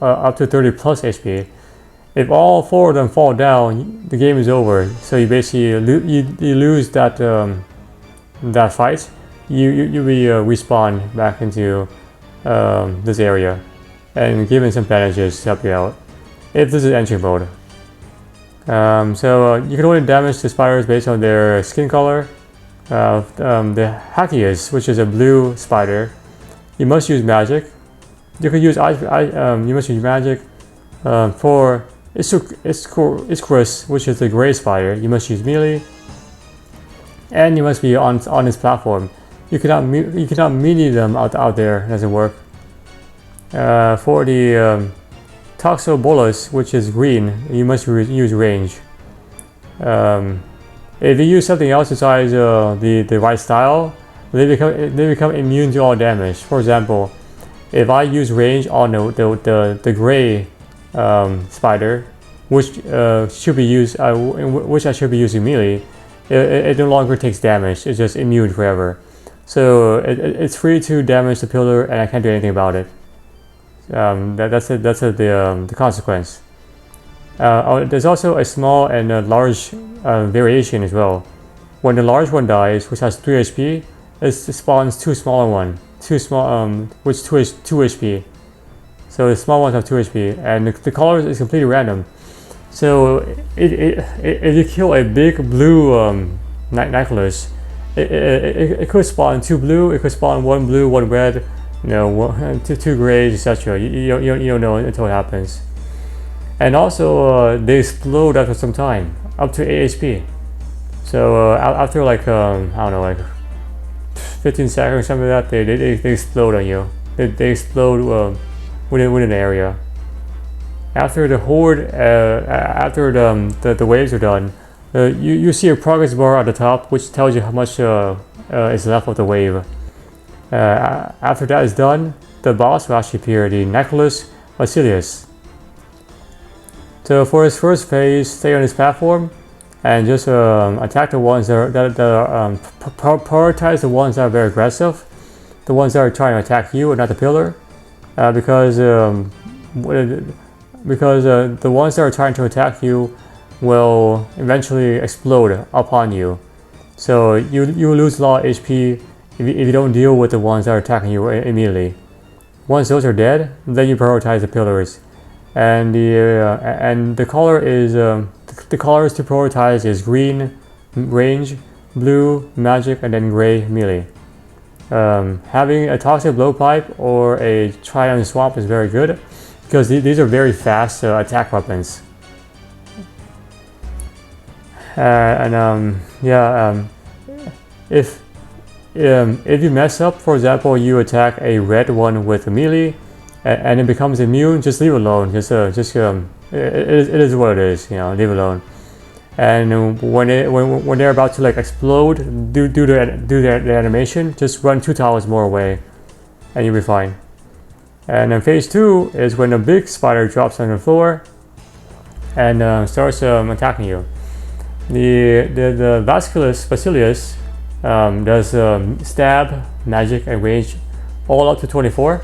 up to 30 plus HP. If all 4 of them fall down, the game is over. So you basically you lose that that fight. You respawn back into this area and given some bandages to help you out if this is entry mode. So you can only damage the spiders based on their skin color. The Hackius, which is a blue spider, you must use magic. You can use you must use magic. For Xarpus, which is the gray spider, you must use melee, and you must be on this platform. You cannot melee them out there. It doesn't work. For the Toxobolus, which is green, you must use range. If you use something else besides the right style, they become immune to all damage. For example, if I use range on the gray spider, which should be used, which I should be using melee, it no longer takes damage. It's just immune forever. So it's free to damage the pillar, and I can't do anything about it. That's the consequence. There's also a small and a large variation as well. When the large one dies, which has 3 HP, it spawns 2 smaller ones, which 2 HP. So the small ones have 2 HP, and the color is completely random. So if you kill a big blue Nycolas, it could spawn 2 blue, it could spawn 1 blue, 1 red, you know, 2 grays, etc. You don't know until it happens. And also they explode after some time, up to 8 HP. So after like I don't know, like 15 seconds or something like that, they explode on you. They explode within an area. After the horde, after the waves are done, you see a progress bar at the top, which tells you how much is left of the wave. After that is done, the boss will actually appear, the Nycolas Basilius. So for his first phase, stay on his platform and just attack the ones that are prioritize the ones that are very aggressive, the ones that are trying to attack you and not the pillar, because the ones that are trying to attack you will eventually explode upon you. So you lose a lot of HP if you don't deal with the ones that are attacking you immediately. Once those are dead, then you prioritize the pillars. And the color is the colors to prioritize is green, range, blue, magic, and then gray, melee. Having a toxic blowpipe or a Trident swamp is very good because these are very fast attack weapons. If you mess up, for example, you attack a red one with a melee, and it becomes immune, just leave it alone. It is what it is, you know. Leave it alone. And when they're about to like explode, do the animation, just run 2 towers more away, and you'll be fine. And then phase 2 is when a big spider drops on the floor and starts attacking you. The Vasculus Basilius does stab, magic, and range all up to 24.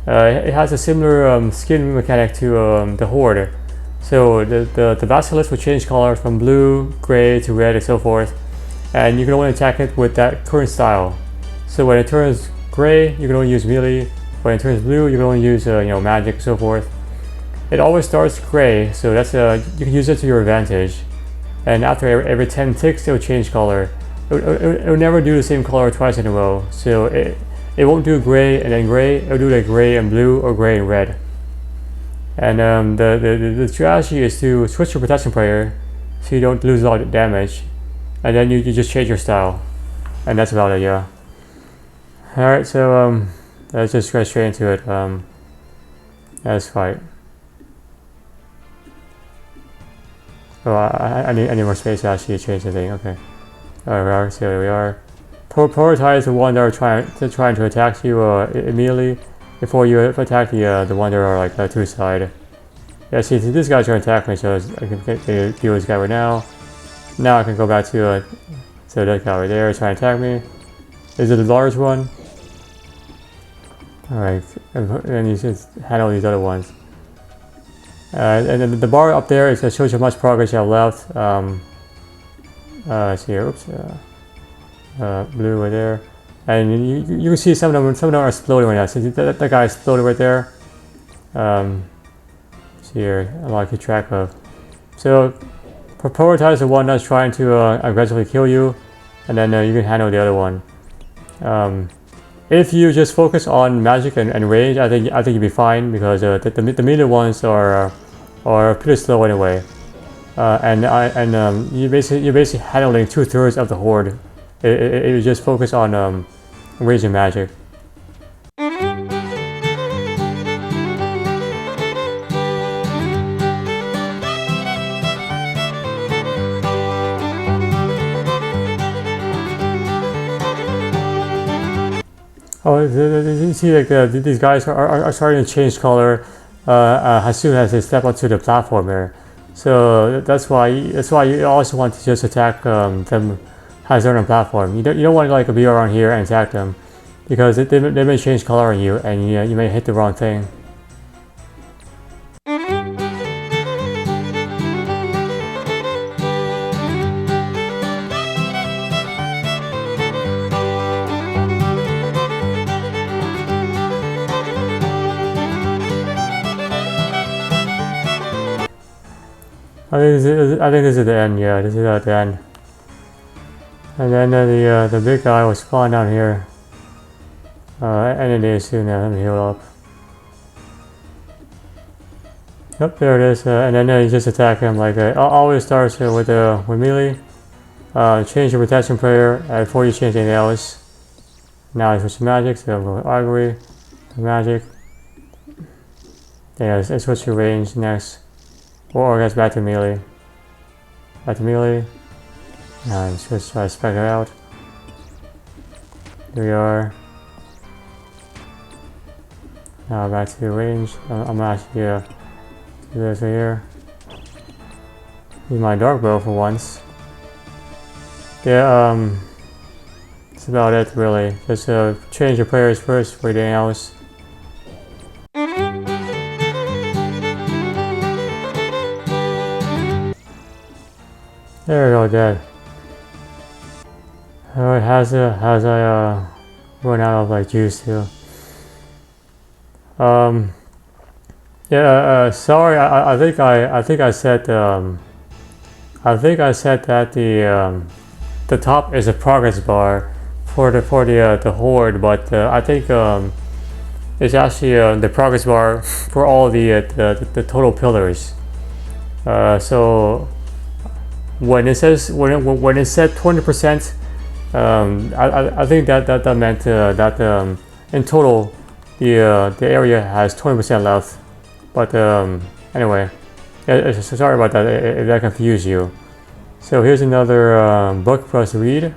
It has a similar skin mechanic to the Horde. So the Basilisk will change color from blue, gray to red and so forth. and you can only attack it with that current style. So when it turns gray, you can only use melee. When it turns blue, you can only use magic and so forth. It always starts gray, so that's you can use it to your advantage. And after every 10 ticks, it will change color. It will never do the same color twice in a row. So it won't do gray and then gray. It will do like gray and blue or gray and red. And the strategy is to switch your protection prayer so you don't lose a lot of damage. And then you just change your style. And that's about it, yeah. Alright, so let's just get straight into it. Let's fight. Oh, I need more space to actually change the thing. Okay. Alright, so here we are. Prioritize the one that are trying to attack you immediately before you attack the one that are like to the side. Yeah, see, this guy's trying to attack me, so I can deal with this guy right now. Now I can go back to that guy right there trying to attack me. Is it a large one? Alright, and you just handle these other ones. And then the bar up there is shows you how much progress you have left. Let's see here, oops, blue right there. And you can see some of them are exploding right now. So that guy exploded right there. See here, a lot to keep track of. So prioritize the one that's trying to aggressively kill you, and then you can handle the other one. If you just focus on magic and range, I think you'll be fine, because the melee ones are pretty slow anyway. You're basically handling 2/3 of the horde. If you just focus on range and magic. Oh, you see, like these guys are starting to change color as soon as they step onto the platform here. So that's why you also want to just attack them as they're on a platform. You don't want to like be around here and attack them, because they may change color on you, and you may hit the wrong thing. I think this is the end. Yeah, this is at the end. And then the big guy will spawn down here. Any day soon. Let me heal up. Yep, there it is. And then you just attack him like always starts with melee. Change your protection prayer before you change anything else. Now I switch to magic, so I'm going augury, magic. Yeah, I switch to range next. Or I guess back to melee. Back to melee. Now let's just try to spec it out. Here we are. Now back to range. I'm actually do this right here. Use my dark bow for once. Yeah, that's about it really. Just change your players first for anything else. There we go, dead. Alright, how's I run out of like juice too? Yeah, sorry, I think I said that the top is a progress bar for the horde, but I think it's actually the progress bar for all the total pillars. So when it says when it said 20%, I think that meant that in total the area has 20% left. But anyway, sorry about that if that confused you. So here's another book for us to read.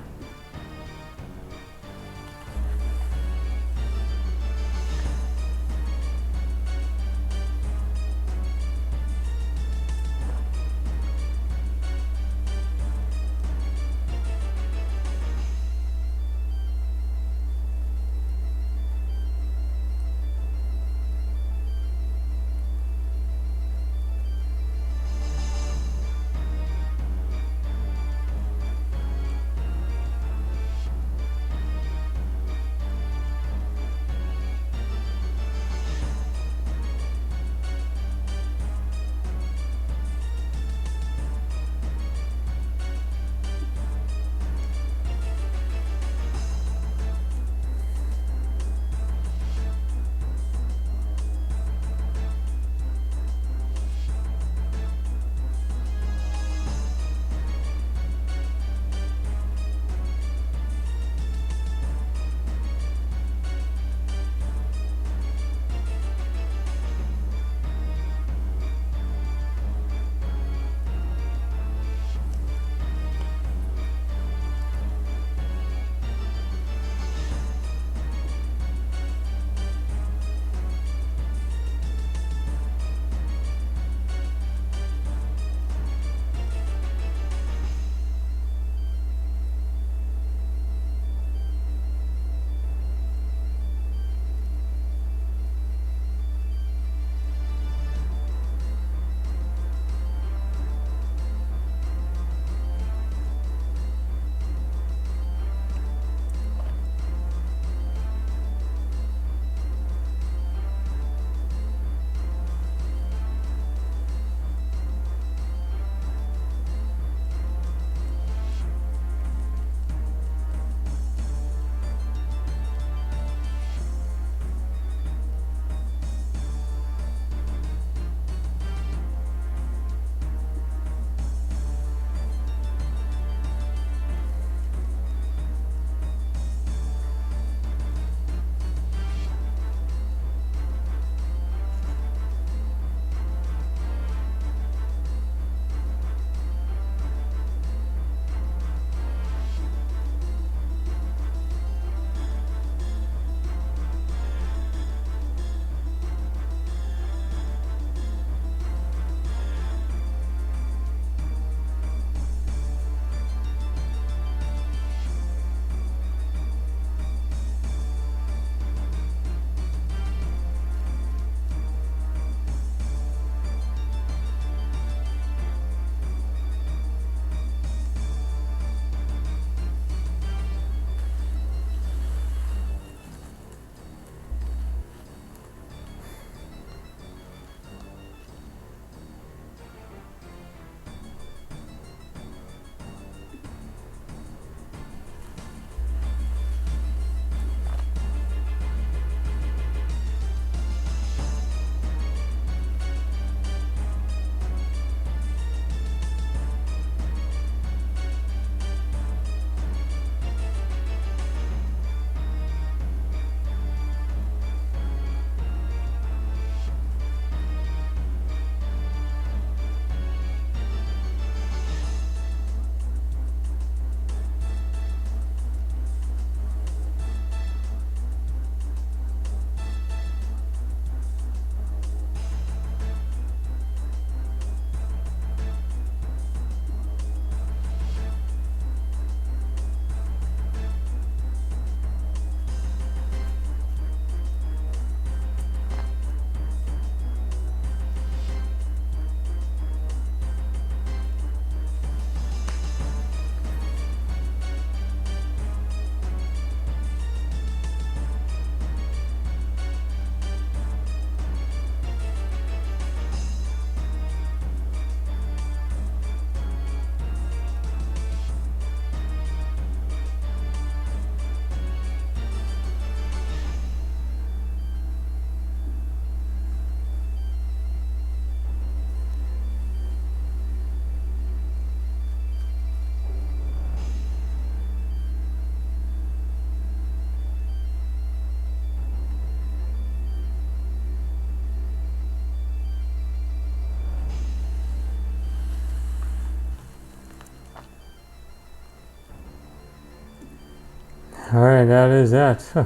Alright, that is that. Huh.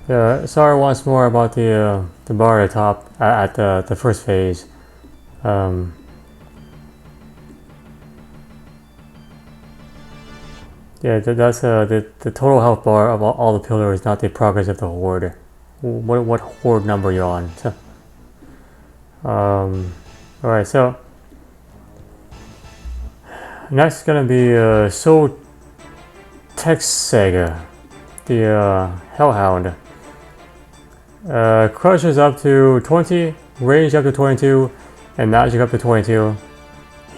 Yeah, sorry once more about the bar at the top at the first phase. Yeah, that's the total health bar of all the pillars, not the progress of the horde. What horde number you're on? So, alright, so next is gonna be Sotetseg, the Hellhound. Crush is up to 20, range up to 22, and magic up to 22.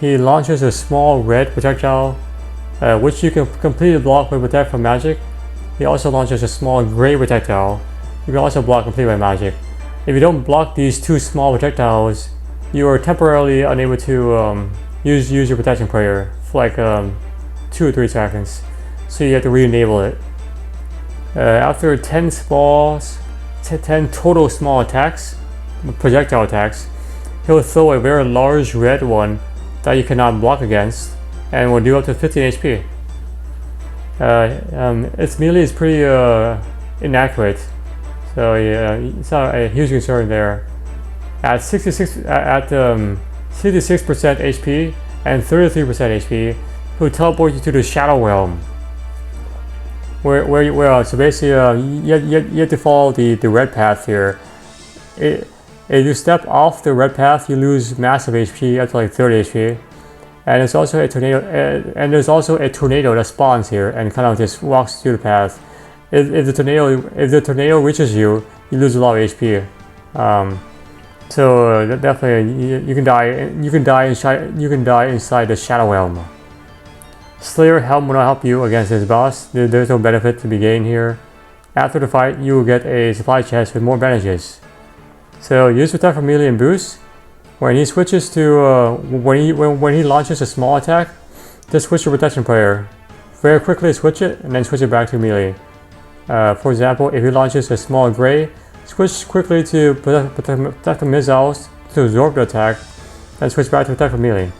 He launches a small red projectile, which you can completely block with Protect from magic. He also launches a small gray projectile. You can also block completely by magic. If you don't block these two small projectiles, you are temporarily unable to use your protection prayer for like 2 or 3 seconds. So you have to re-enable it. After 10 total small attacks, projectile attacks, he'll throw a very large red one that you cannot block against, and will do up to 15 HP. Its melee is pretty inaccurate, so yeah, it's not a huge concern there. At 66% HP and 33% HP, he'll teleport you to the Shadow Realm. So basically, you have to follow the red path here. If you step off the red path, you lose massive HP up to like 30 HP. And there's also a tornado, that spawns here and kind of just walks through the path. If the tornado reaches you, you lose a lot of HP. So definitely you can die inside the Shadow Realm. Slayer Helm will not help you against this boss. There's no benefit to be gained here. After the fight, you will get a supply chest with more bandages. So use Protect from melee and boost. When he switches to when he launches a small attack, just switch your protection prayer. Very quickly switch it and then switch it back to melee. For example, if he launches a small gray, switch quickly to protect the missiles to absorb the attack, then switch back to protect from melee.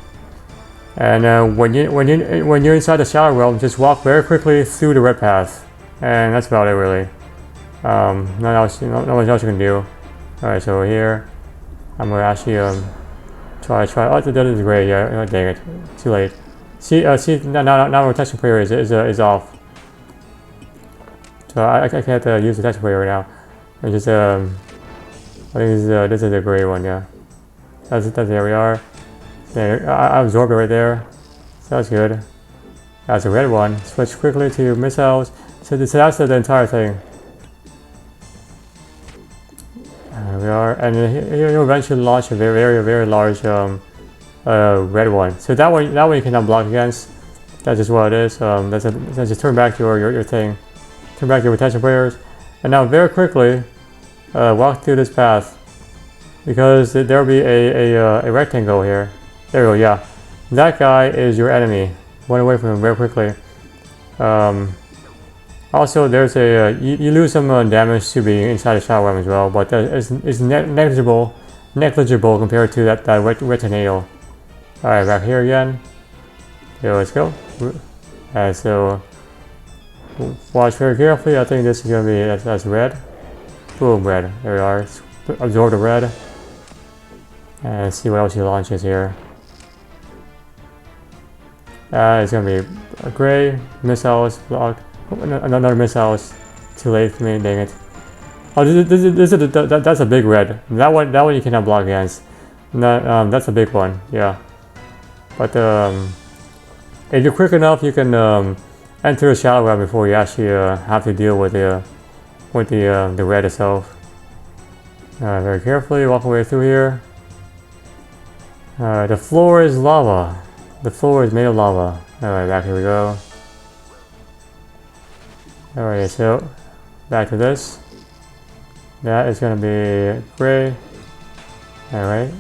And when you're inside the Shadow Realm, just walk very quickly through the red path, and that's about it really. Not much else you can do. Alright, so here I'm gonna actually try. Oh, that is gray. Yeah, oh, dang it, too late. See, now my protection prayer is off. So I can't use the protection prayer right now. I just I think this is a gray one. Yeah, there we are. There, I absorbed it right there. So that's good. That's a red one. Switch quickly to missiles. So that's the entire thing. There we are, and he'll eventually launch a very large red one. So that one you cannot block against. That's just what it is. That's just turn back your thing. Turn back your protection prayers, and now very quickly walk through this path, because there'll be a rectangle here. There we go. Yeah, that guy is your enemy. Run away from him very quickly. Also, there's you lose some damage to being inside the Shadow Realm as well, but it's negligible compared to that red tornado. All right, back here again. Here, let's go. So watch very carefully. I think this is gonna be that's red. Boom, red. There we are. Absorb the red, and see what else he launches here. It's gonna be a gray missiles blocked. Another missiles. Too late for me. Dang it. Oh, that's a big red. That one you cannot block against. That's a big one. Yeah. But if you're quick enough, you can enter the Shadow Realm before you actually have to deal with the red itself. Very carefully walk away through here. The floor is lava. The floor is made of lava. Alright, back here we go. Alright, so back to this. That is gonna be gray. Alright.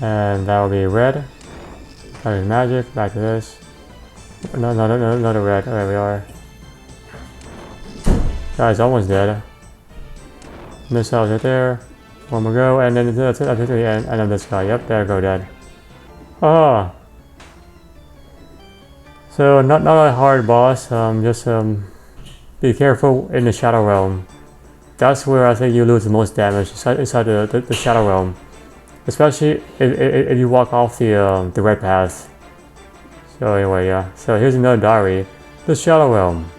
And that will be red. That is magic. Back to this. No, another red. There we are. Guy's almost dead. Missiles right there. One more go, and then that's it. And then this guy. Yep, there we go, dead. Ah. So not a hard boss. Just be careful in the Shadow Realm. That's where I think you lose the most damage inside the Shadow Realm, especially if you walk off the red path. So anyway, yeah. So here's another diary, the Shadow Realm.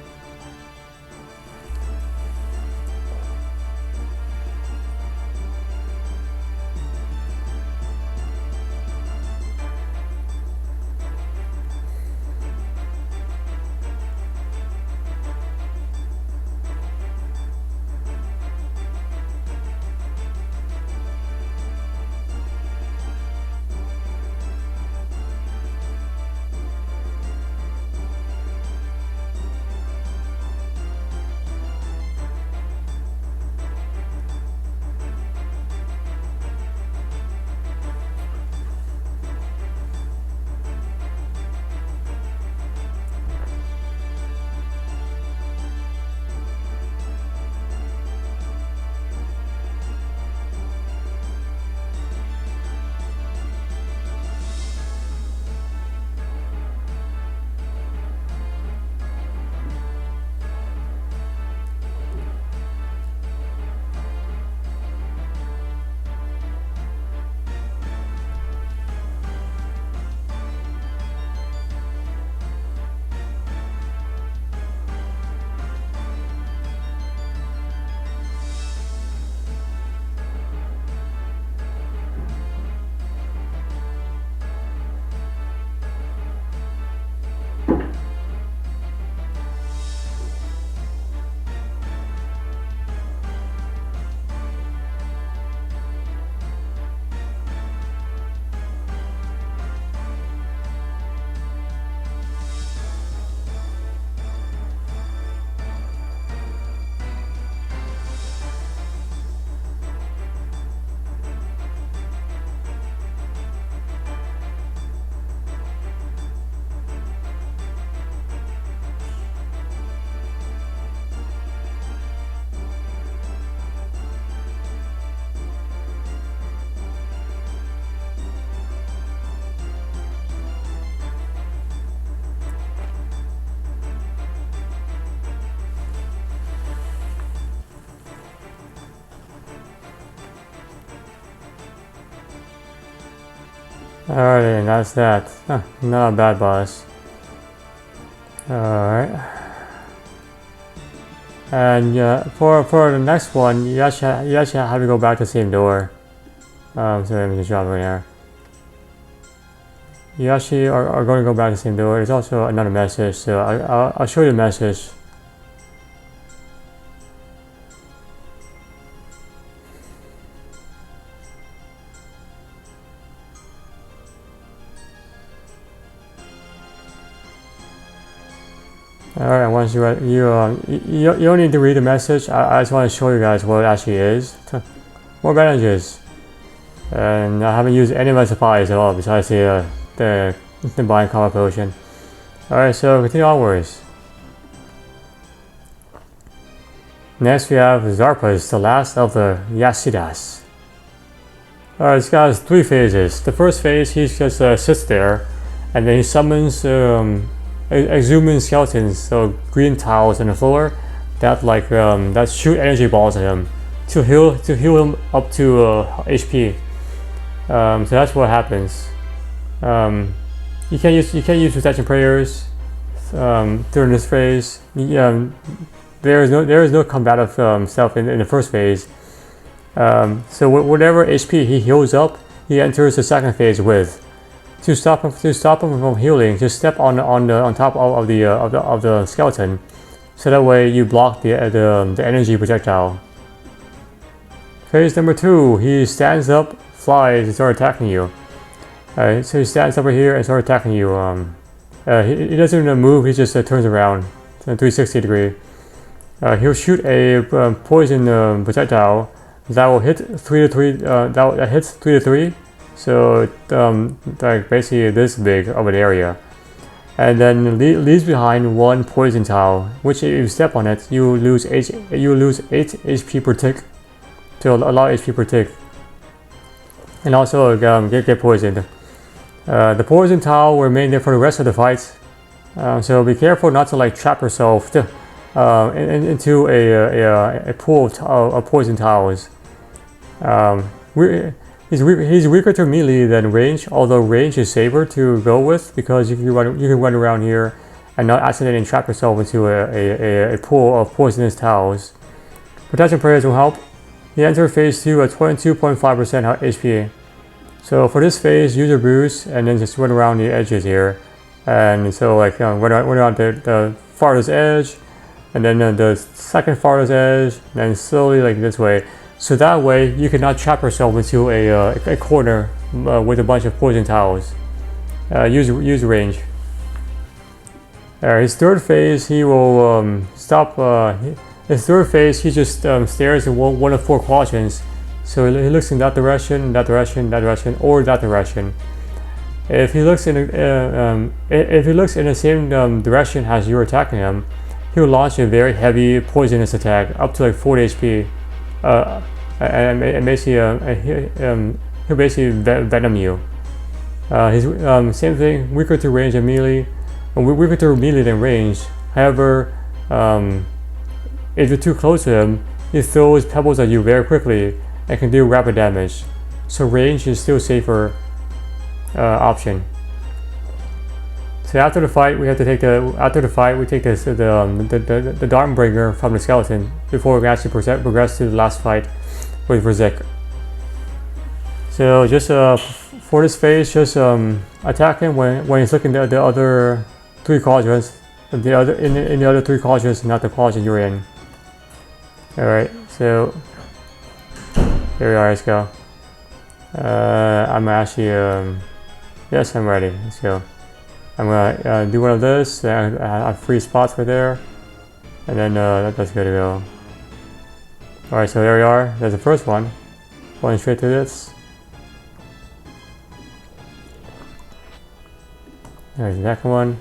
Alright, and that's that. Huh, not a bad boss. Alright. And for the next one, you actually have to go back to the same door. So let me just drop right there. You actually are going to go back to the same door. There's also another message, so I'll show you the message. Alright, once you don't need to read the message. I just want to show you guys what it actually is. More bandages. And I haven't used any of my supplies at all besides the Divine Karma Potion. Alright, so continue onwards. Next we have Xarpus, the last of the Yasidas. Alright, this guy has 3 phases. The first phase, he just sits there, and then he summons exhuman skeletons, so green tiles on the floor that shoot energy balls at him to heal him up to HP. So that's what happens. You can't use protection prayers during this phase. There is no combative stuff in the first phase. So whatever HP he heals up, he enters the second phase with. To stop him from healing, just step on top of the skeleton, so that way you block the energy projectile. Phase number 2, he stands up, flies, and starts attacking you. Alright, so he stands over here and starts attacking you. He doesn't move, he just turns around, 360 degree. He'll shoot a poison projectile that will hit 3 to 3. That hits 3 to 3. So like basically this big of an area, and then leaves behind 1 poison tile, which if you step on it, you lose 8 HP per tick. So to allow HP per tick, and also get poisoned. The poison towel will remain there for the rest of the fight, so be careful not to like trap yourself into a pool of poison towels. He's weaker to melee than range, although range is safer to go with because you can run around here and not accidentally trap yourself into a pool of poisonous towels. Protection prayers will help. He enters phase 2 at 22.5% HP. So for this phase, use your boost and then just run around the edges here. And so like run around the farthest edge, and then the second farthest edge, and then slowly like this way. So that way you cannot trap yourself into a corner with a bunch of poison towels. Use range. His third phase, he will stop. His third phase, he just stares at one of 4 quadrants. So he looks in that direction, that direction, that direction, or that direction. If he looks in the same direction as you're attacking him, he will launch a very heavy poisonous attack up to like 40 HP. And basically, he'll basically venom you. His same thing, weaker to range and melee, weaker to melee than range. However, if you're too close to him, he throws pebbles at you very quickly and can do rapid damage. So range is still safer option. So after the fight, we take the Darmbringer from the skeleton before we actually progress to the last fight with Verzik. So just for this phase, just attack him when he's looking at the other 3 quadrants, in the other 3 quadrants, not the quadrant you're in. All right, so here we are. Let's go. I'm actually yes, I'm ready. Let's go. I'm gonna do one of this. I have 3 spots right there, and then that's good to go. All right, so there we are. There's the first one. Going straight to this. There's the second one.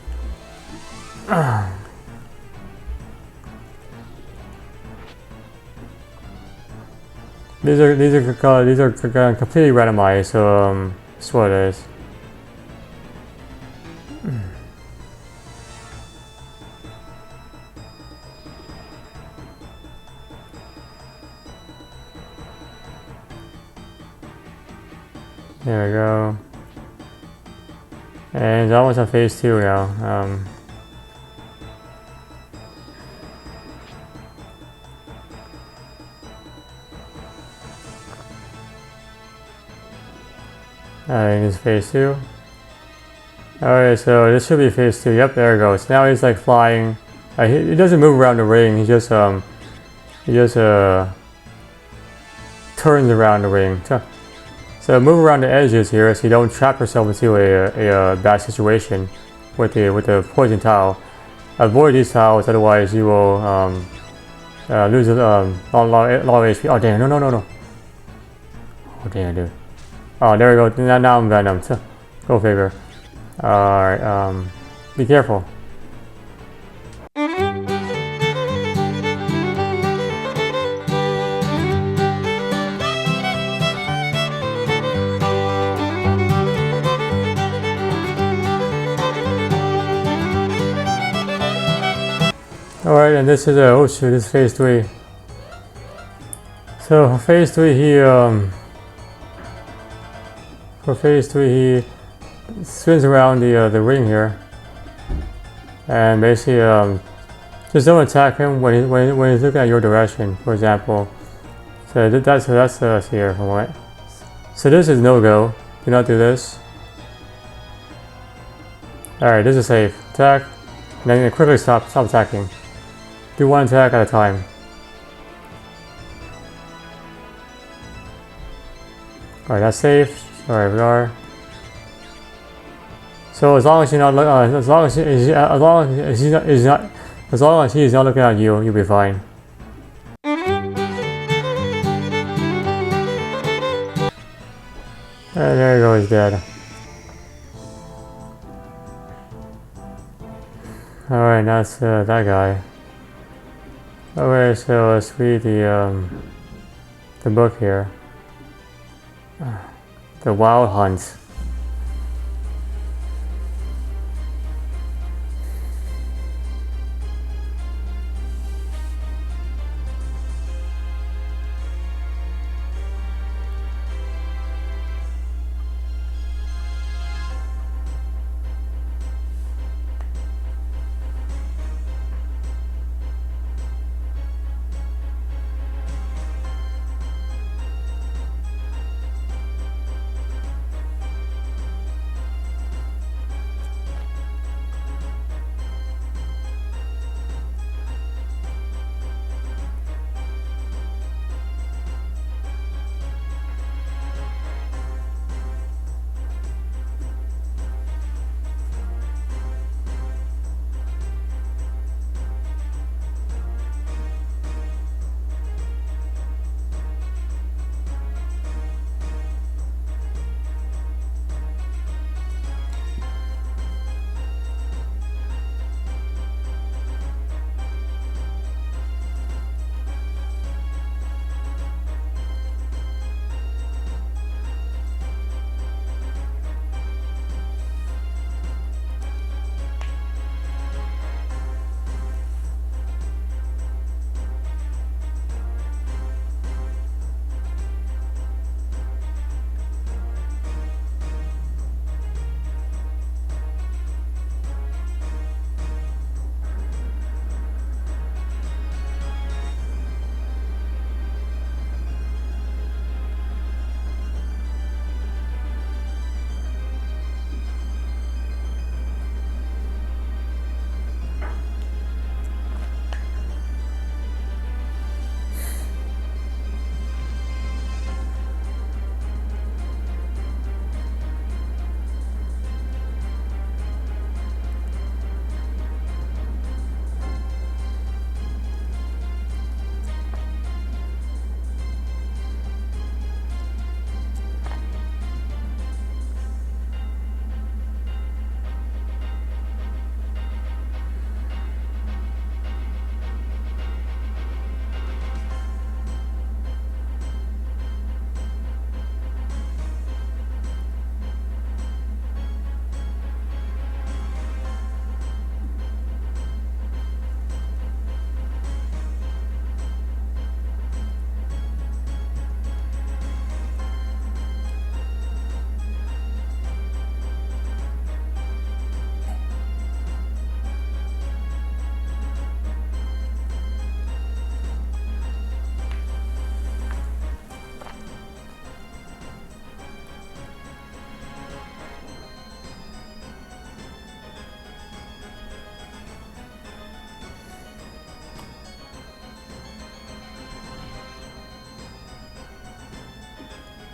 These are completely randomized, so that's what it is. There we go. And it's almost on phase 2 now. I think it's phase 2. Alright, so this should be phase 2. Yep, there it goes. Now he's like flying. He doesn't move around the ring. He just turns around the ring. So move around the edges here so you don't trap yourself into a bad situation with the poison towel. Avoid these towels, otherwise you will lose a lot of HP. Oh damn! No! Oh damn, dude. Oh, there we go. Now I'm venomed. Go figure. Alright, be careful. Alright, and this is oh shoot, this is phase 3. So for phase 3 he spins around the ring here, and basically just don't attack him when he's looking at your direction, for example. So that's here for a moment. So this is no go. Do not do this. Alright, this is safe. Attack, and then quickly stop attacking. Do 1 attack at a time. Alright, that's safe. Alright, we are. So as long as he's not looking at you, you'll be fine. And there you go, he's dead. Alright, that's that guy. Okay, so let's read the the book here. The Wild Hunt.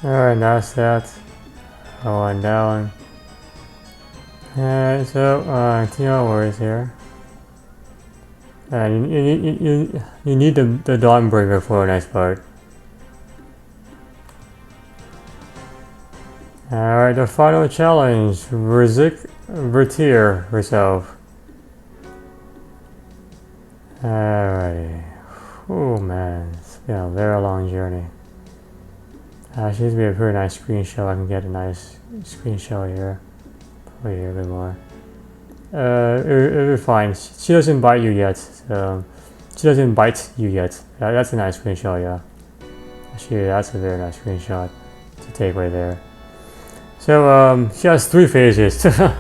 Alright, that's that. Going down. Alright, so, 2 hours here. And you need the Dawnbringer for a nice part. Alright, the final challenge. Verzik, Vitur herself. Alrighty. Oh man, it's been a very long journey. She's gonna be a pretty nice screenshot. I can get a nice screenshot here. Probably here a bit more. It'll be fine. She doesn't bite you yet. So she doesn't bite you yet. That's a nice screenshot, yeah. Actually, that's a very nice screenshot to take right there. So she has 3 phases. The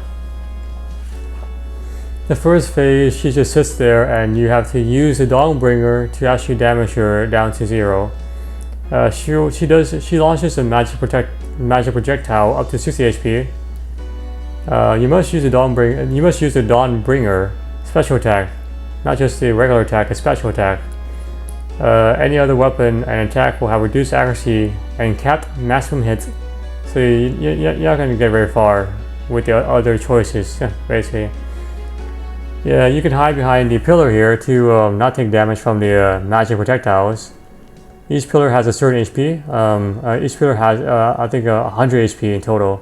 first phase, she just sits there and you have to use the Dawnbringer to actually damage her down to 0. She launches a magic projectile up to 60 HP. You must use the Dawnbringer special attack, not just the regular attack, a special attack. Any other weapon and attack will have reduced accuracy and capped maximum hit, so you're not going to get very far with the other choices, basically. Yeah, you can hide behind the pillar here to not take damage from the magic projectiles. Each pillar has a certain HP. Each pillar has, I think, 100 HP in total.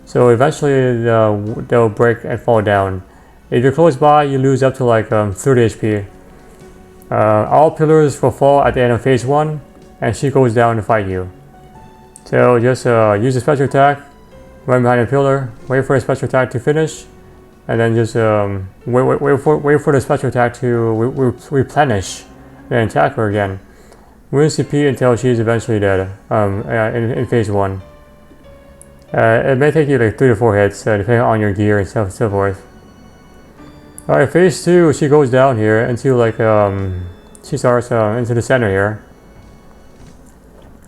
So eventually they'll break and fall down. If you're close by, you lose up to like 30 HP. All pillars will fall at the end of phase 1. and she goes down to fight you. So just use a special attack, run behind a pillar, wait for a special attack to finish, and then just wait for the special attack to replenish, and attack her again. Rune CP until she's eventually dead in phase 1. It may take you like 3 to 4 hits depending on your gear and so forth. Alright, phase 2, she goes down here into like she starts into the center here.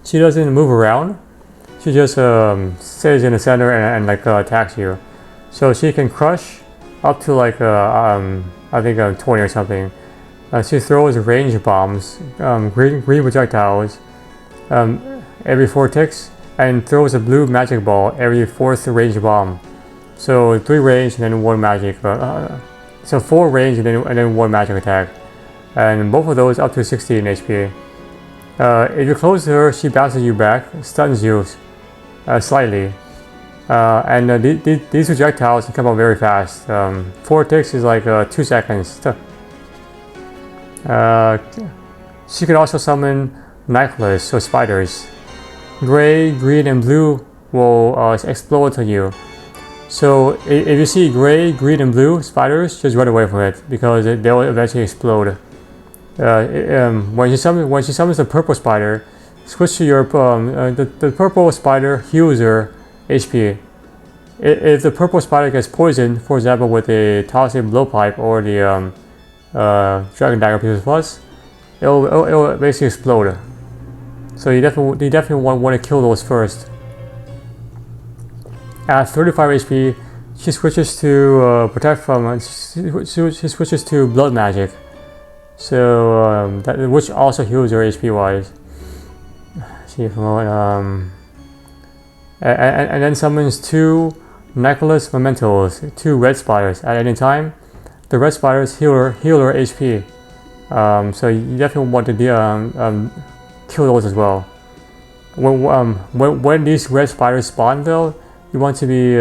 She doesn't move around. She just stays in the center and like attacks you. So she can crush up to like I think 20 or something. She throws range bombs, green projectiles every 4 ticks, and throws a blue magic ball every 4th range bomb. So 3 range and then 1 magic. So 4 range and then 1 magic attack. And both of those up to 16 HP. If you're close to her, she bounces you back, stuns you slightly. And these projectiles can come out very fast. 4 ticks is like 2 seconds. She can also summon Nycolas, so spiders. Gray, green, and blue will explode on you. So if you see gray, green, and blue spiders, just run away from it because they'll eventually explode. When she summons the purple spider, switch to your the purple spider heals her HP. If the purple spider gets poisoned, for example with the toxic blowpipe or the dragon dagger plus, it'll basically explode. So you definitely want to kill those first. At 35 HP, she switches to protect from. She switches to blood magic. So which also heals her HP wise. See if and then summons 2 Nycolas mementos, 2 red spiders at any time. The red spiders heal her HP. So you definitely want to kill those as well. When these red spiders spawn though, you want to be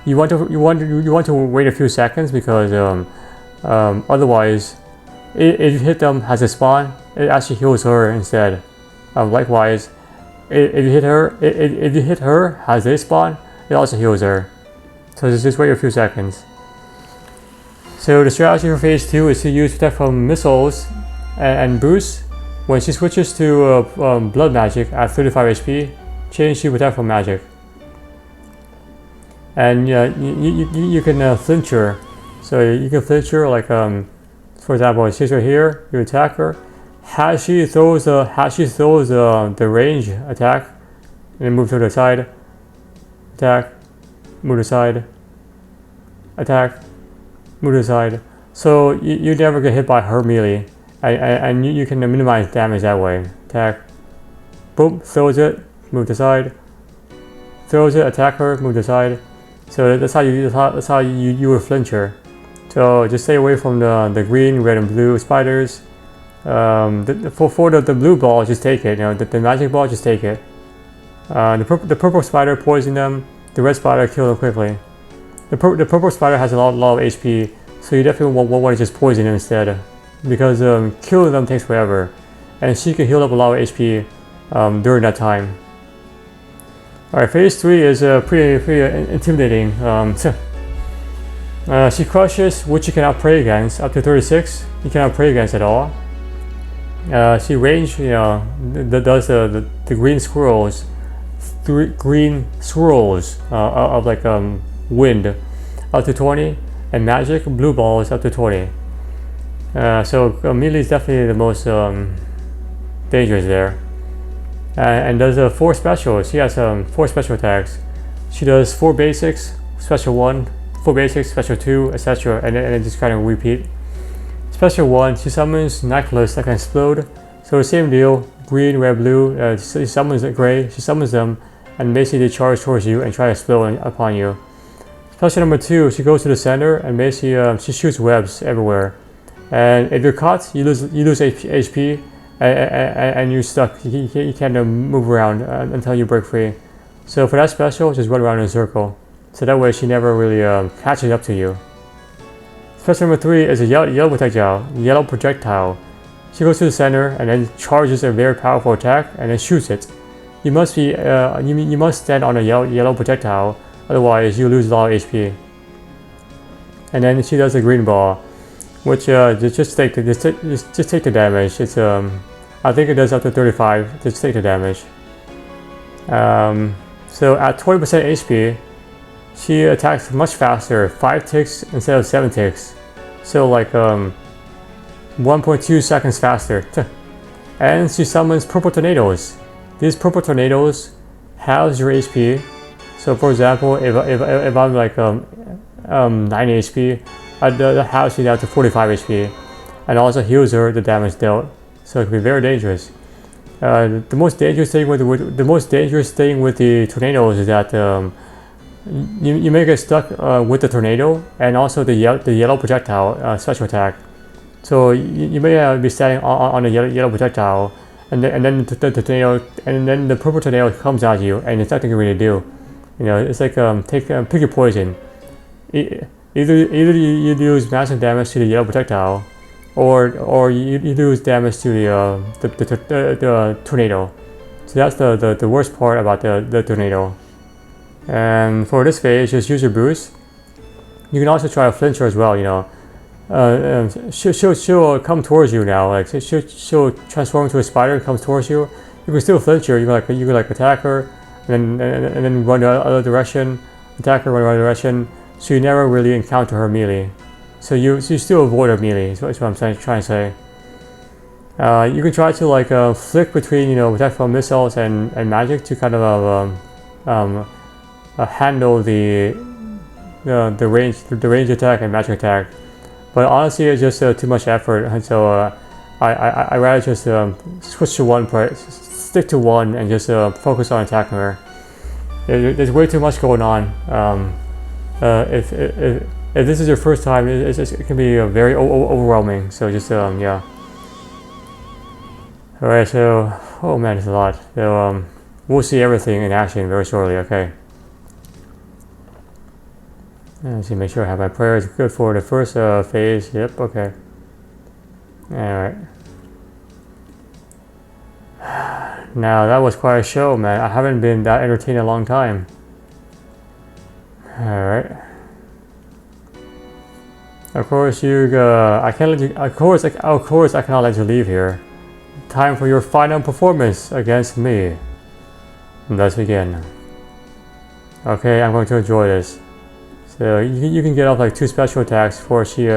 you want to wait a few seconds because otherwise, if you hit them as a spawn, it actually heals her instead. Likewise, if you hit her as they spawn, it also heals her. So just wait a few seconds. So the strategy for phase 2 is to use protect from missiles and boosts. When she switches to blood magic at 35 HP, change to protect from magic. And you can flinch her. So you can flinch her like for example, she's right here. You attack her. As she throws the range attack, and then move to the side. Attack, move to the side. Attack, move to the side. So you never get hit by her melee, and you can minimize damage that way. Attack, boom, throws it, move to the side. Throws it, attack her, move to the side. So that's how you will flinch her. So just stay away from the green, red, and blue spiders. For the blue ball, just take it. The magic ball, just take it. The purple spider poison them. The red spider kill them quickly. The purple spider has a lot of HP, so you definitely want to just poison them instead, because killing them takes forever, and she can heal up a lot of HP during that time. Alright, phase 3 is pretty intimidating. She crushes, which you cannot pray against, up to 36. You cannot pray against at all. She range, does the green swirls, of like wind, up to 20, and magic blue balls up to 20. So melee is definitely the most dangerous there. And does 4 specials. She has 4 special attacks. She does 4 basics, special 1, 4 basics, special 2, etc. And then just kind of repeat. Special 1, she summons Nycolas that can explode. So the same deal, green, red, blue. She summons gray, she summons them, and basically they charge towards you and try to explode upon you. Special number 2, she goes to the center and basically she shoots webs everywhere. And if you're caught, you lose HP. And you're stuck. You can't move around until you break free. So for that special, just run around in a circle. So that way she never really catches up to you. Special number 3 is a yellow projectile. She goes to the center and then charges a very powerful attack and then shoots it. You must be you must stand on a yellow projectile, otherwise you lose a lot of HP. And then she does a green ball, which just take the damage. It's I think it does up to 35. Just take the damage. So at 20% HP, she attacks much faster, 5 ticks instead of 7 ticks. So like 1.2 seconds faster. And she summons purple tornadoes. These purple tornadoes halves your HP. So for example, if I'm like 90 HP, I'd halve you down to 45 HP, and also heals her the damage dealt. So it can be very dangerous. The most dangerous thing with the tornadoes is that you may get stuck with the tornado and also the yellow projectile special attack. So you may be standing on a yellow projectile, and then the tornado, and then the purple tornado comes at you, and it's nothing you really do. You know, it's like pick your poison. Either you lose massive damage to the yellow projectile, or you lose damage to the tornado. So that's the worst part about the tornado. And for this phase, just use your boost. You can also try a flincher as well. You know, she'll come towards you now. Like she'll transform into a spider and comes towards you. You can still flinch her. You can like attack her, and then run the other direction. Attack her, run the other direction. So you never really encounter her melee. So you still avoid her melee. Is what I'm trying to say. You can try to like flick between projectile missiles and magic to kind of handle the range attack and magic attack. But honestly, it's just too much effort, and so I rather just switch to one part, stick to one, and just focus on attacking her. There's way too much going on. If this is your first time, it can be very overwhelming. So just yeah. All right, so oh man, it's a lot. So we'll see everything in action very shortly. Okay. Let's see, make sure I have my prayers good for the first phase. Yep, okay. Alright. Now, that was quite a show, man. I haven't been that entertained in a long time. Alright. Of course, I can't let you. Of course, I cannot let you leave here. Time for your final performance against me. Let's begin. Okay, I'm going to enjoy this. So you can get off like 2 special attacks before she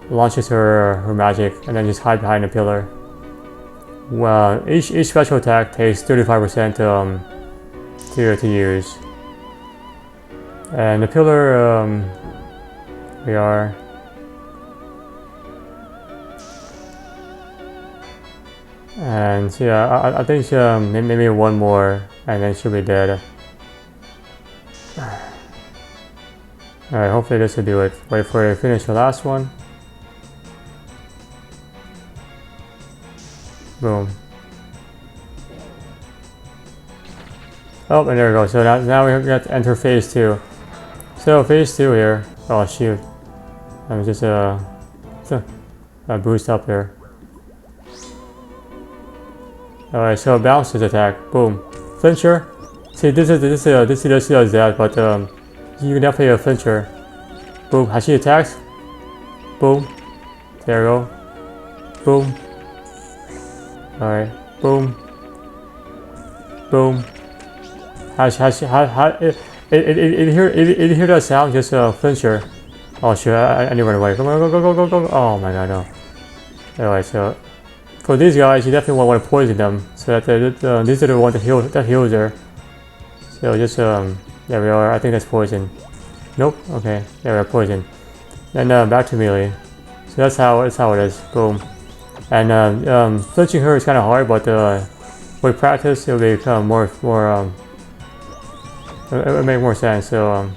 launches her magic, and then just hide behind a pillar. Well, each special attack takes 35% to use. And the pillar, we are. And so yeah, I think maybe one more, and then she'll be dead. Alright, hopefully this will do it. Wait for her to finish the last one. Boom. Oh, and there we go. So now we got to enter phase 2. So phase 2 here. Oh shoot. Let me just boost up here. Alright, so bounces attack. Boom. Flincher. See, this does that, but you can definitely flinch her. Boom. Has she attacks? Boom. There we go. Boom. Alright. Boom. Boom. It hear that sound? Just flinch her. Oh shit! I need to run away. Come on, go! Oh my god, no. Anyway, so for these guys, you definitely want to poison them, so that these are the ones that heals her. So just there we are. I think that's poison. Nope. Okay. There we are. Poison. Then back to melee. So that's how it is. Boom. And flinching her is kind of hard, but with practice, it'll become more. It'll make more sense. So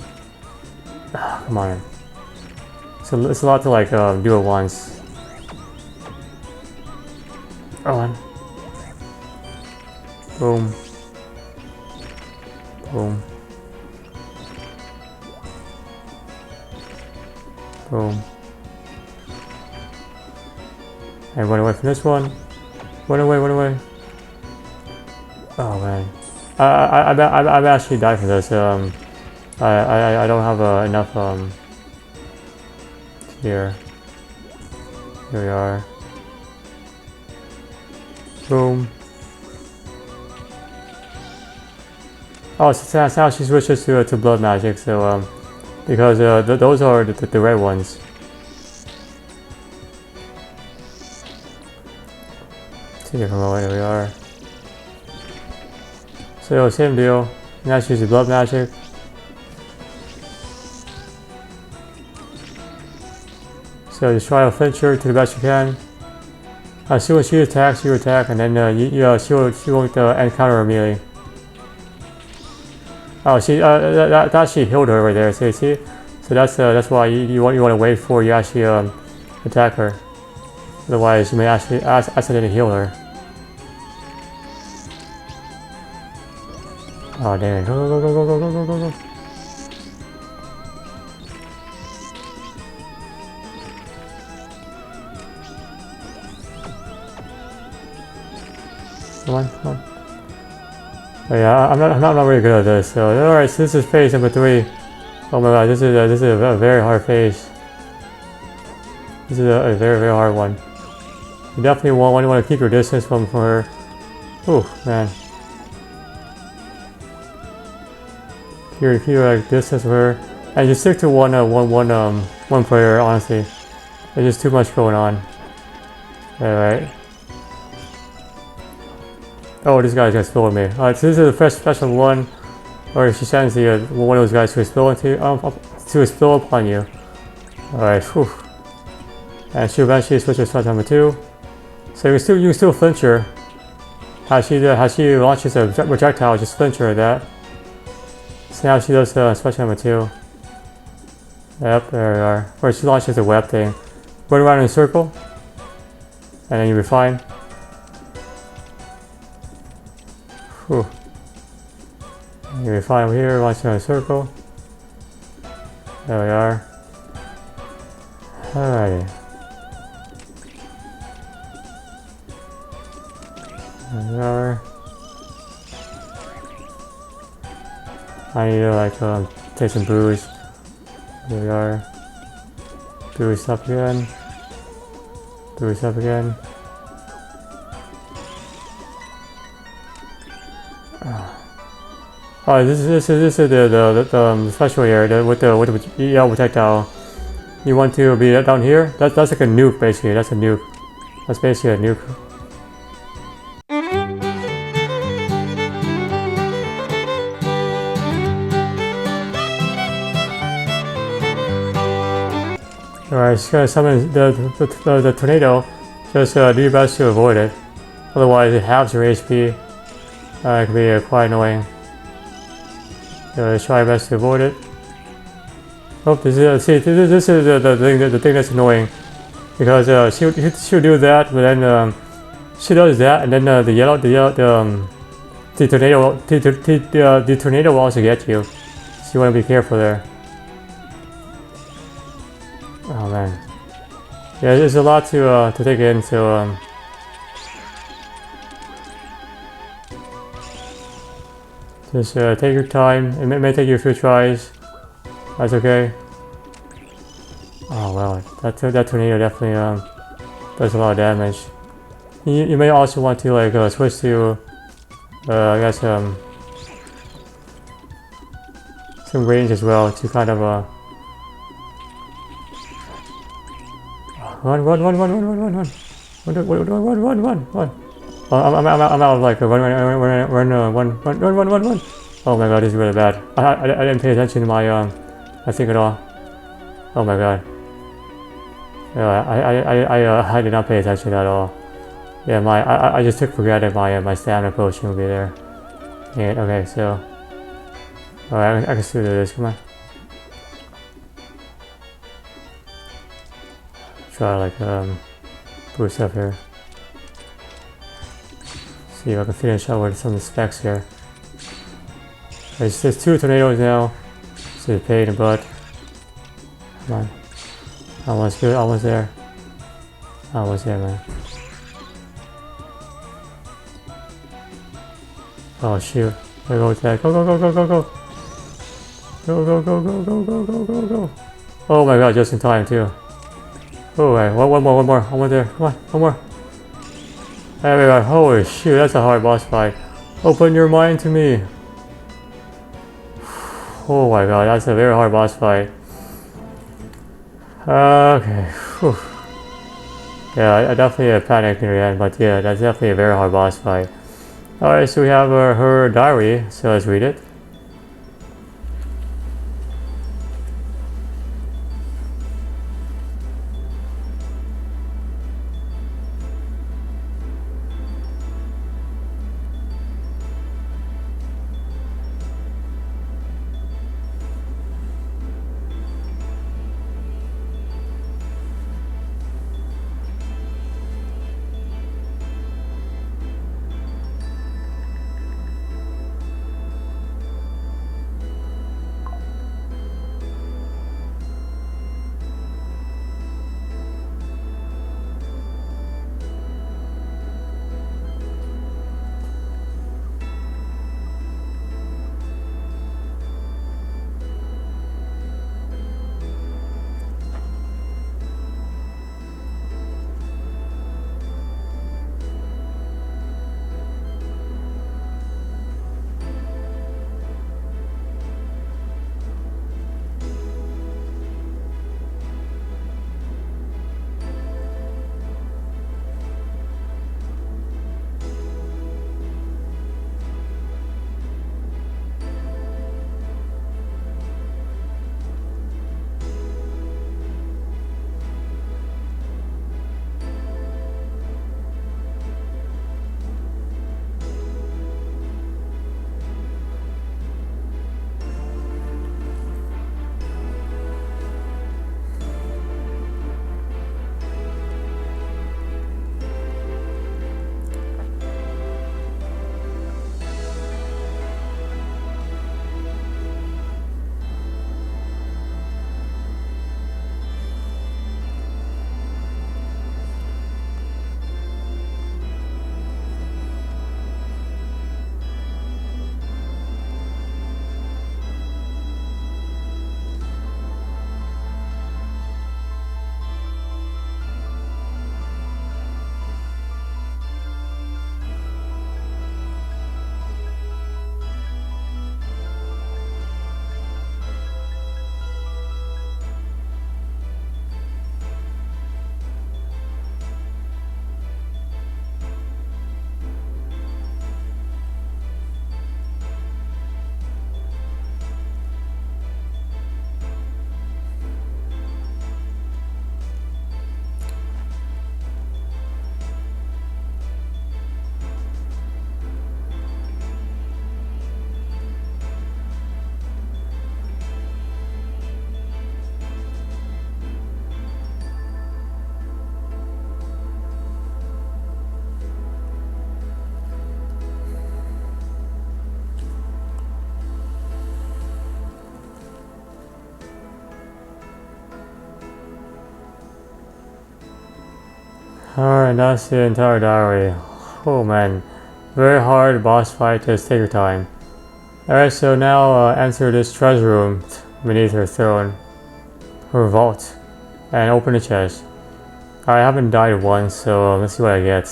come on. So it's a lot to like do at once. Oh. Boom. Boom. Boom. And run away from this one. Run away, run away. Oh man. I'm actually died for this. I don't have enough here. Here we are. Boom. Oh, so now she switches to blood magic. So because those are the red ones. See if where we are. So same deal. Now she uses blood magic. So just try to flinch her to the best you can. See when she attacks, you attack, and then she won't encounter immediately. Oh, that actually healed her right there. See, so that's why you want to wait before you actually attack her. Otherwise, you may actually accidentally heal her. Oh dang it! Go! Come on. Oh, yeah, I'm not really good at this. So alright, so this is phase number 3. Oh my god, this is a very hard phase. This is a very hard one. You definitely want to keep your distance from her. Oh man. Keep your distance from her, and just stick to one player. Honestly, there's just too much going on. Alright. Oh, this guy's gonna spill on me. Alright, so this is the first special one, where she sends the one of those guys to spill upon you. Alright, whew. And she eventually switches to number 2. So you can still flinch her. How she launches a projectile, just flinch her at that. So now she does special number 2. Yep, there we are. Where she launches a web thing. Run around in a circle, and then you'll be fine. Whew. You'll be fine over here, launching in a circle. There we are. Alrighty. There we are. I need to take some booze. Here we are. Boost up again. Boost up again. Oh, this is the special here with the yellow projectile. You want to be down here. That's like a nuke basically. That's a nuke. That's basically a nuke. Alright, just gonna summon the tornado. Just do your best to avoid it. Otherwise, it halves your HP. It can be quite annoying. So try your best to avoid it. Oh, this is the thing that's annoying, because she'll do that, but then she does that, and then the tornado will also get you. So you want to be careful there. Oh man, yeah, there's a lot to take in. So just take your time. It may take you a few tries. That's okay. Oh well, that tornado definitely does a lot of damage. You may also want to switch to I guess some range as well to kind of run. I'm out of run. Oh my god, this is really bad. I didn't pay attention to my thing at all. Oh my god. Yeah, I did not pay attention at all. Yeah, I just took for granted my stamina potion would be there. Yeah, okay, so alright, I can still do this. Come on. Try boost up here. See if I can finish up with some of the specs here. There's 2 tornadoes now. So it's a pain in the butt. Come on. Almost good, almost there. Oh, what's here, man? Oh shoot. There goes that. Go, go, go, go, go, go. Go, go, go, go, go, go, go, go, go. Oh my god, just in time too. Oh, wait, one more there. Come on, one more. There we go. Holy shoot, that's a hard boss fight. Open your mind to me. Oh my god, that's a very hard boss fight. Okay. Whew. Yeah, I definitely panicked near the end, but yeah, that's definitely a very hard boss fight. Alright, so we have her diary, so let's read it. Alright, that's the entire diary. Oh man, very hard boss fight, just take your time. Alright, so now enter this treasure room beneath her throne, her vault, and open the chest. I haven't died once, so let's see what I get.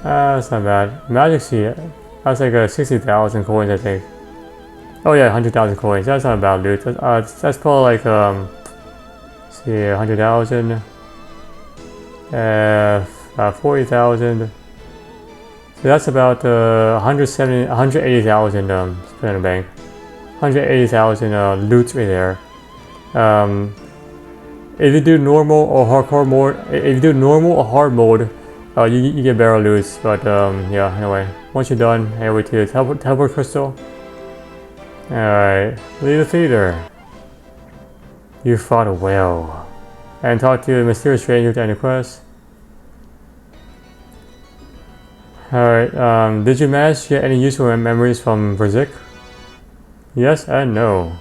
That's not bad. Magic seed, that's like 60,000 coins I think. Oh yeah, 100,000 coins. That's not a bad loot. That's probably like let's see, 100,000, 40,000. So that's about 180,000 spin in the bank. 180,000 loot right there. If you do normal or hardcore mode, if you do normal or hard mode, you get better loot. But yeah, anyway, once you're done, head over to the teleport crystal. Alright, leave the theater. You fought well. And talk to the mysterious stranger to end the quest. Alright, did you manage to get any useful memories from Verzik? Yes and no.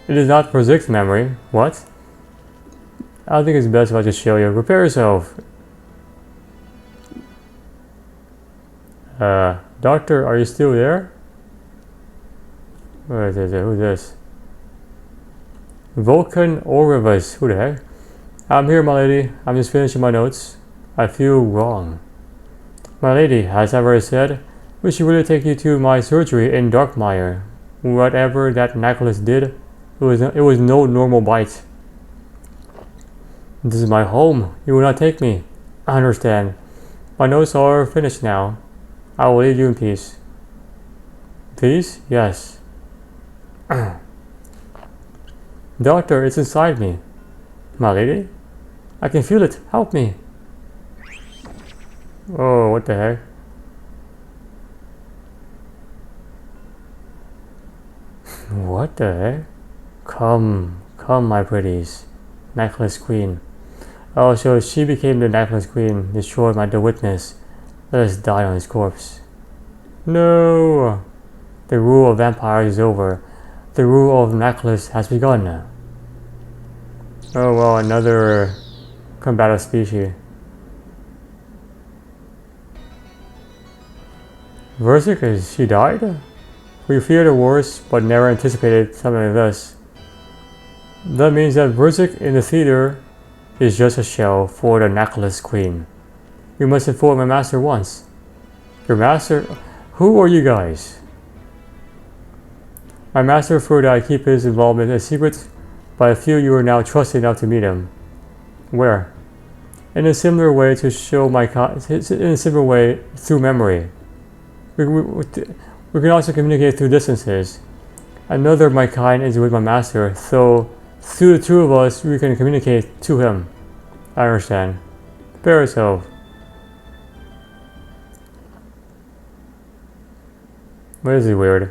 It is not Verzik's memory. What? I think it's best if I just show you. Prepare yourself. Doctor, are you still there? Where is it? Who's this? Vulcan Orivus. Who the heck? I'm here, my lady. I'm just finishing my notes. I feel wrong. My lady, as I've already said, we should really take you to my surgery in Darkmire. Whatever that Nycolas did, it was no normal bite. This is my home. You will not take me. I understand. My notes are finished now. I will leave you in peace. Peace? Yes. Doctor, it's inside me. My lady? I can feel it. Help me. Oh, what the heck? What the heck? Come, my pretties. Nycolas Queen. Oh, so she became the Nycolas Queen, destroyed by the witness. Let us die on his corpse. No! The rule of vampires is over. The rule of Nycolas has begun. Oh well, another combative species. Verzik, is she died? We feared the worst, but never anticipated something like this. That means that Verzik in the theater is just a shell for the Nycolas Queen. You must inform my master once. Your master? Who are you guys? My master preferred that I keep his involvement a secret, but I feel you are now trusted enough to meet him. Where? In a similar way to show my in a similar way through memory. We can also communicate through distances. Another of my kind is with my master, so through the two of us we can communicate to him. I understand. Prepare yourself. This is weird.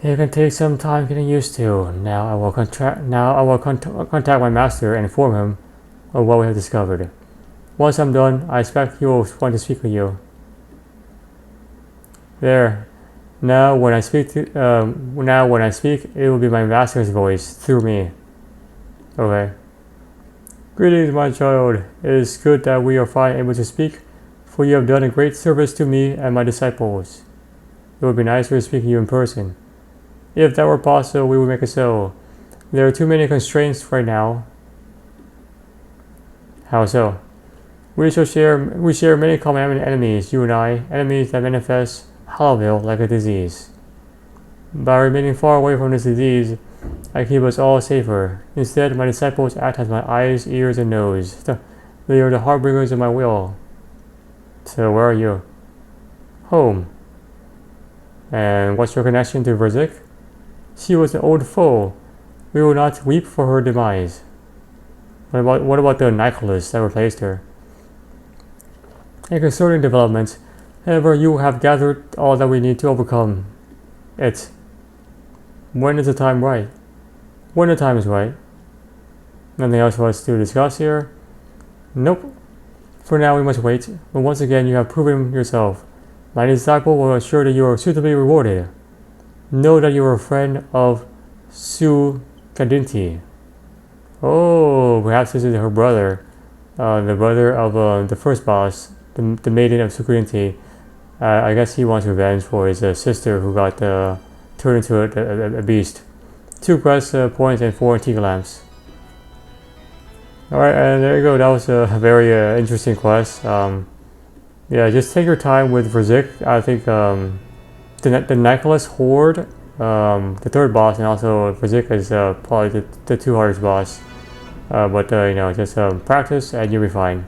It can take some time getting used to. Now I will contact my master and inform him of what we have discovered. Once I'm done, I expect he will want to speak with you. There. Now when I speak, it will be my master's voice through me. Okay. Greetings, my child. It is good that we are finally able to speak, for you have done a great service to me and my disciples. It would be nicer to speak to you in person. If that were possible, we would make it so. There are too many constraints right now. How so? We share many common enemies, you and I, enemies that manifest Hollowville like a disease. By remaining far away from this disease, I keep us all safer. Instead, my disciples act as my eyes, ears, and nose. They are the harbingers of my will. So where are you? Home. And what's your connection to Verzik? She was an old foe. We will not weep for her demise. What about the Nycolas that replaced her? A concerning development. However, you have gathered all that we need to overcome it. When is the time right? When the time is right. Nothing else for us to discuss here? Nope. For now we must wait, but once again you have proven yourself. My disciple will ensure that you are suitably rewarded. Know that you are a friend of Sugandinti. Oh, perhaps this is her brother. The brother of the first boss, the Maiden of Sugandinti. I guess he wants revenge for his sister who got turned into a beast. 2 quest points and 4 antique lamps. Alright, and there you go. That was a very interesting quest. Yeah, just take your time with Verzik. I think the Nycolas Horde, the third boss, and also Verzik is probably the 2 hardest boss. But you know, just practice and you'll be fine.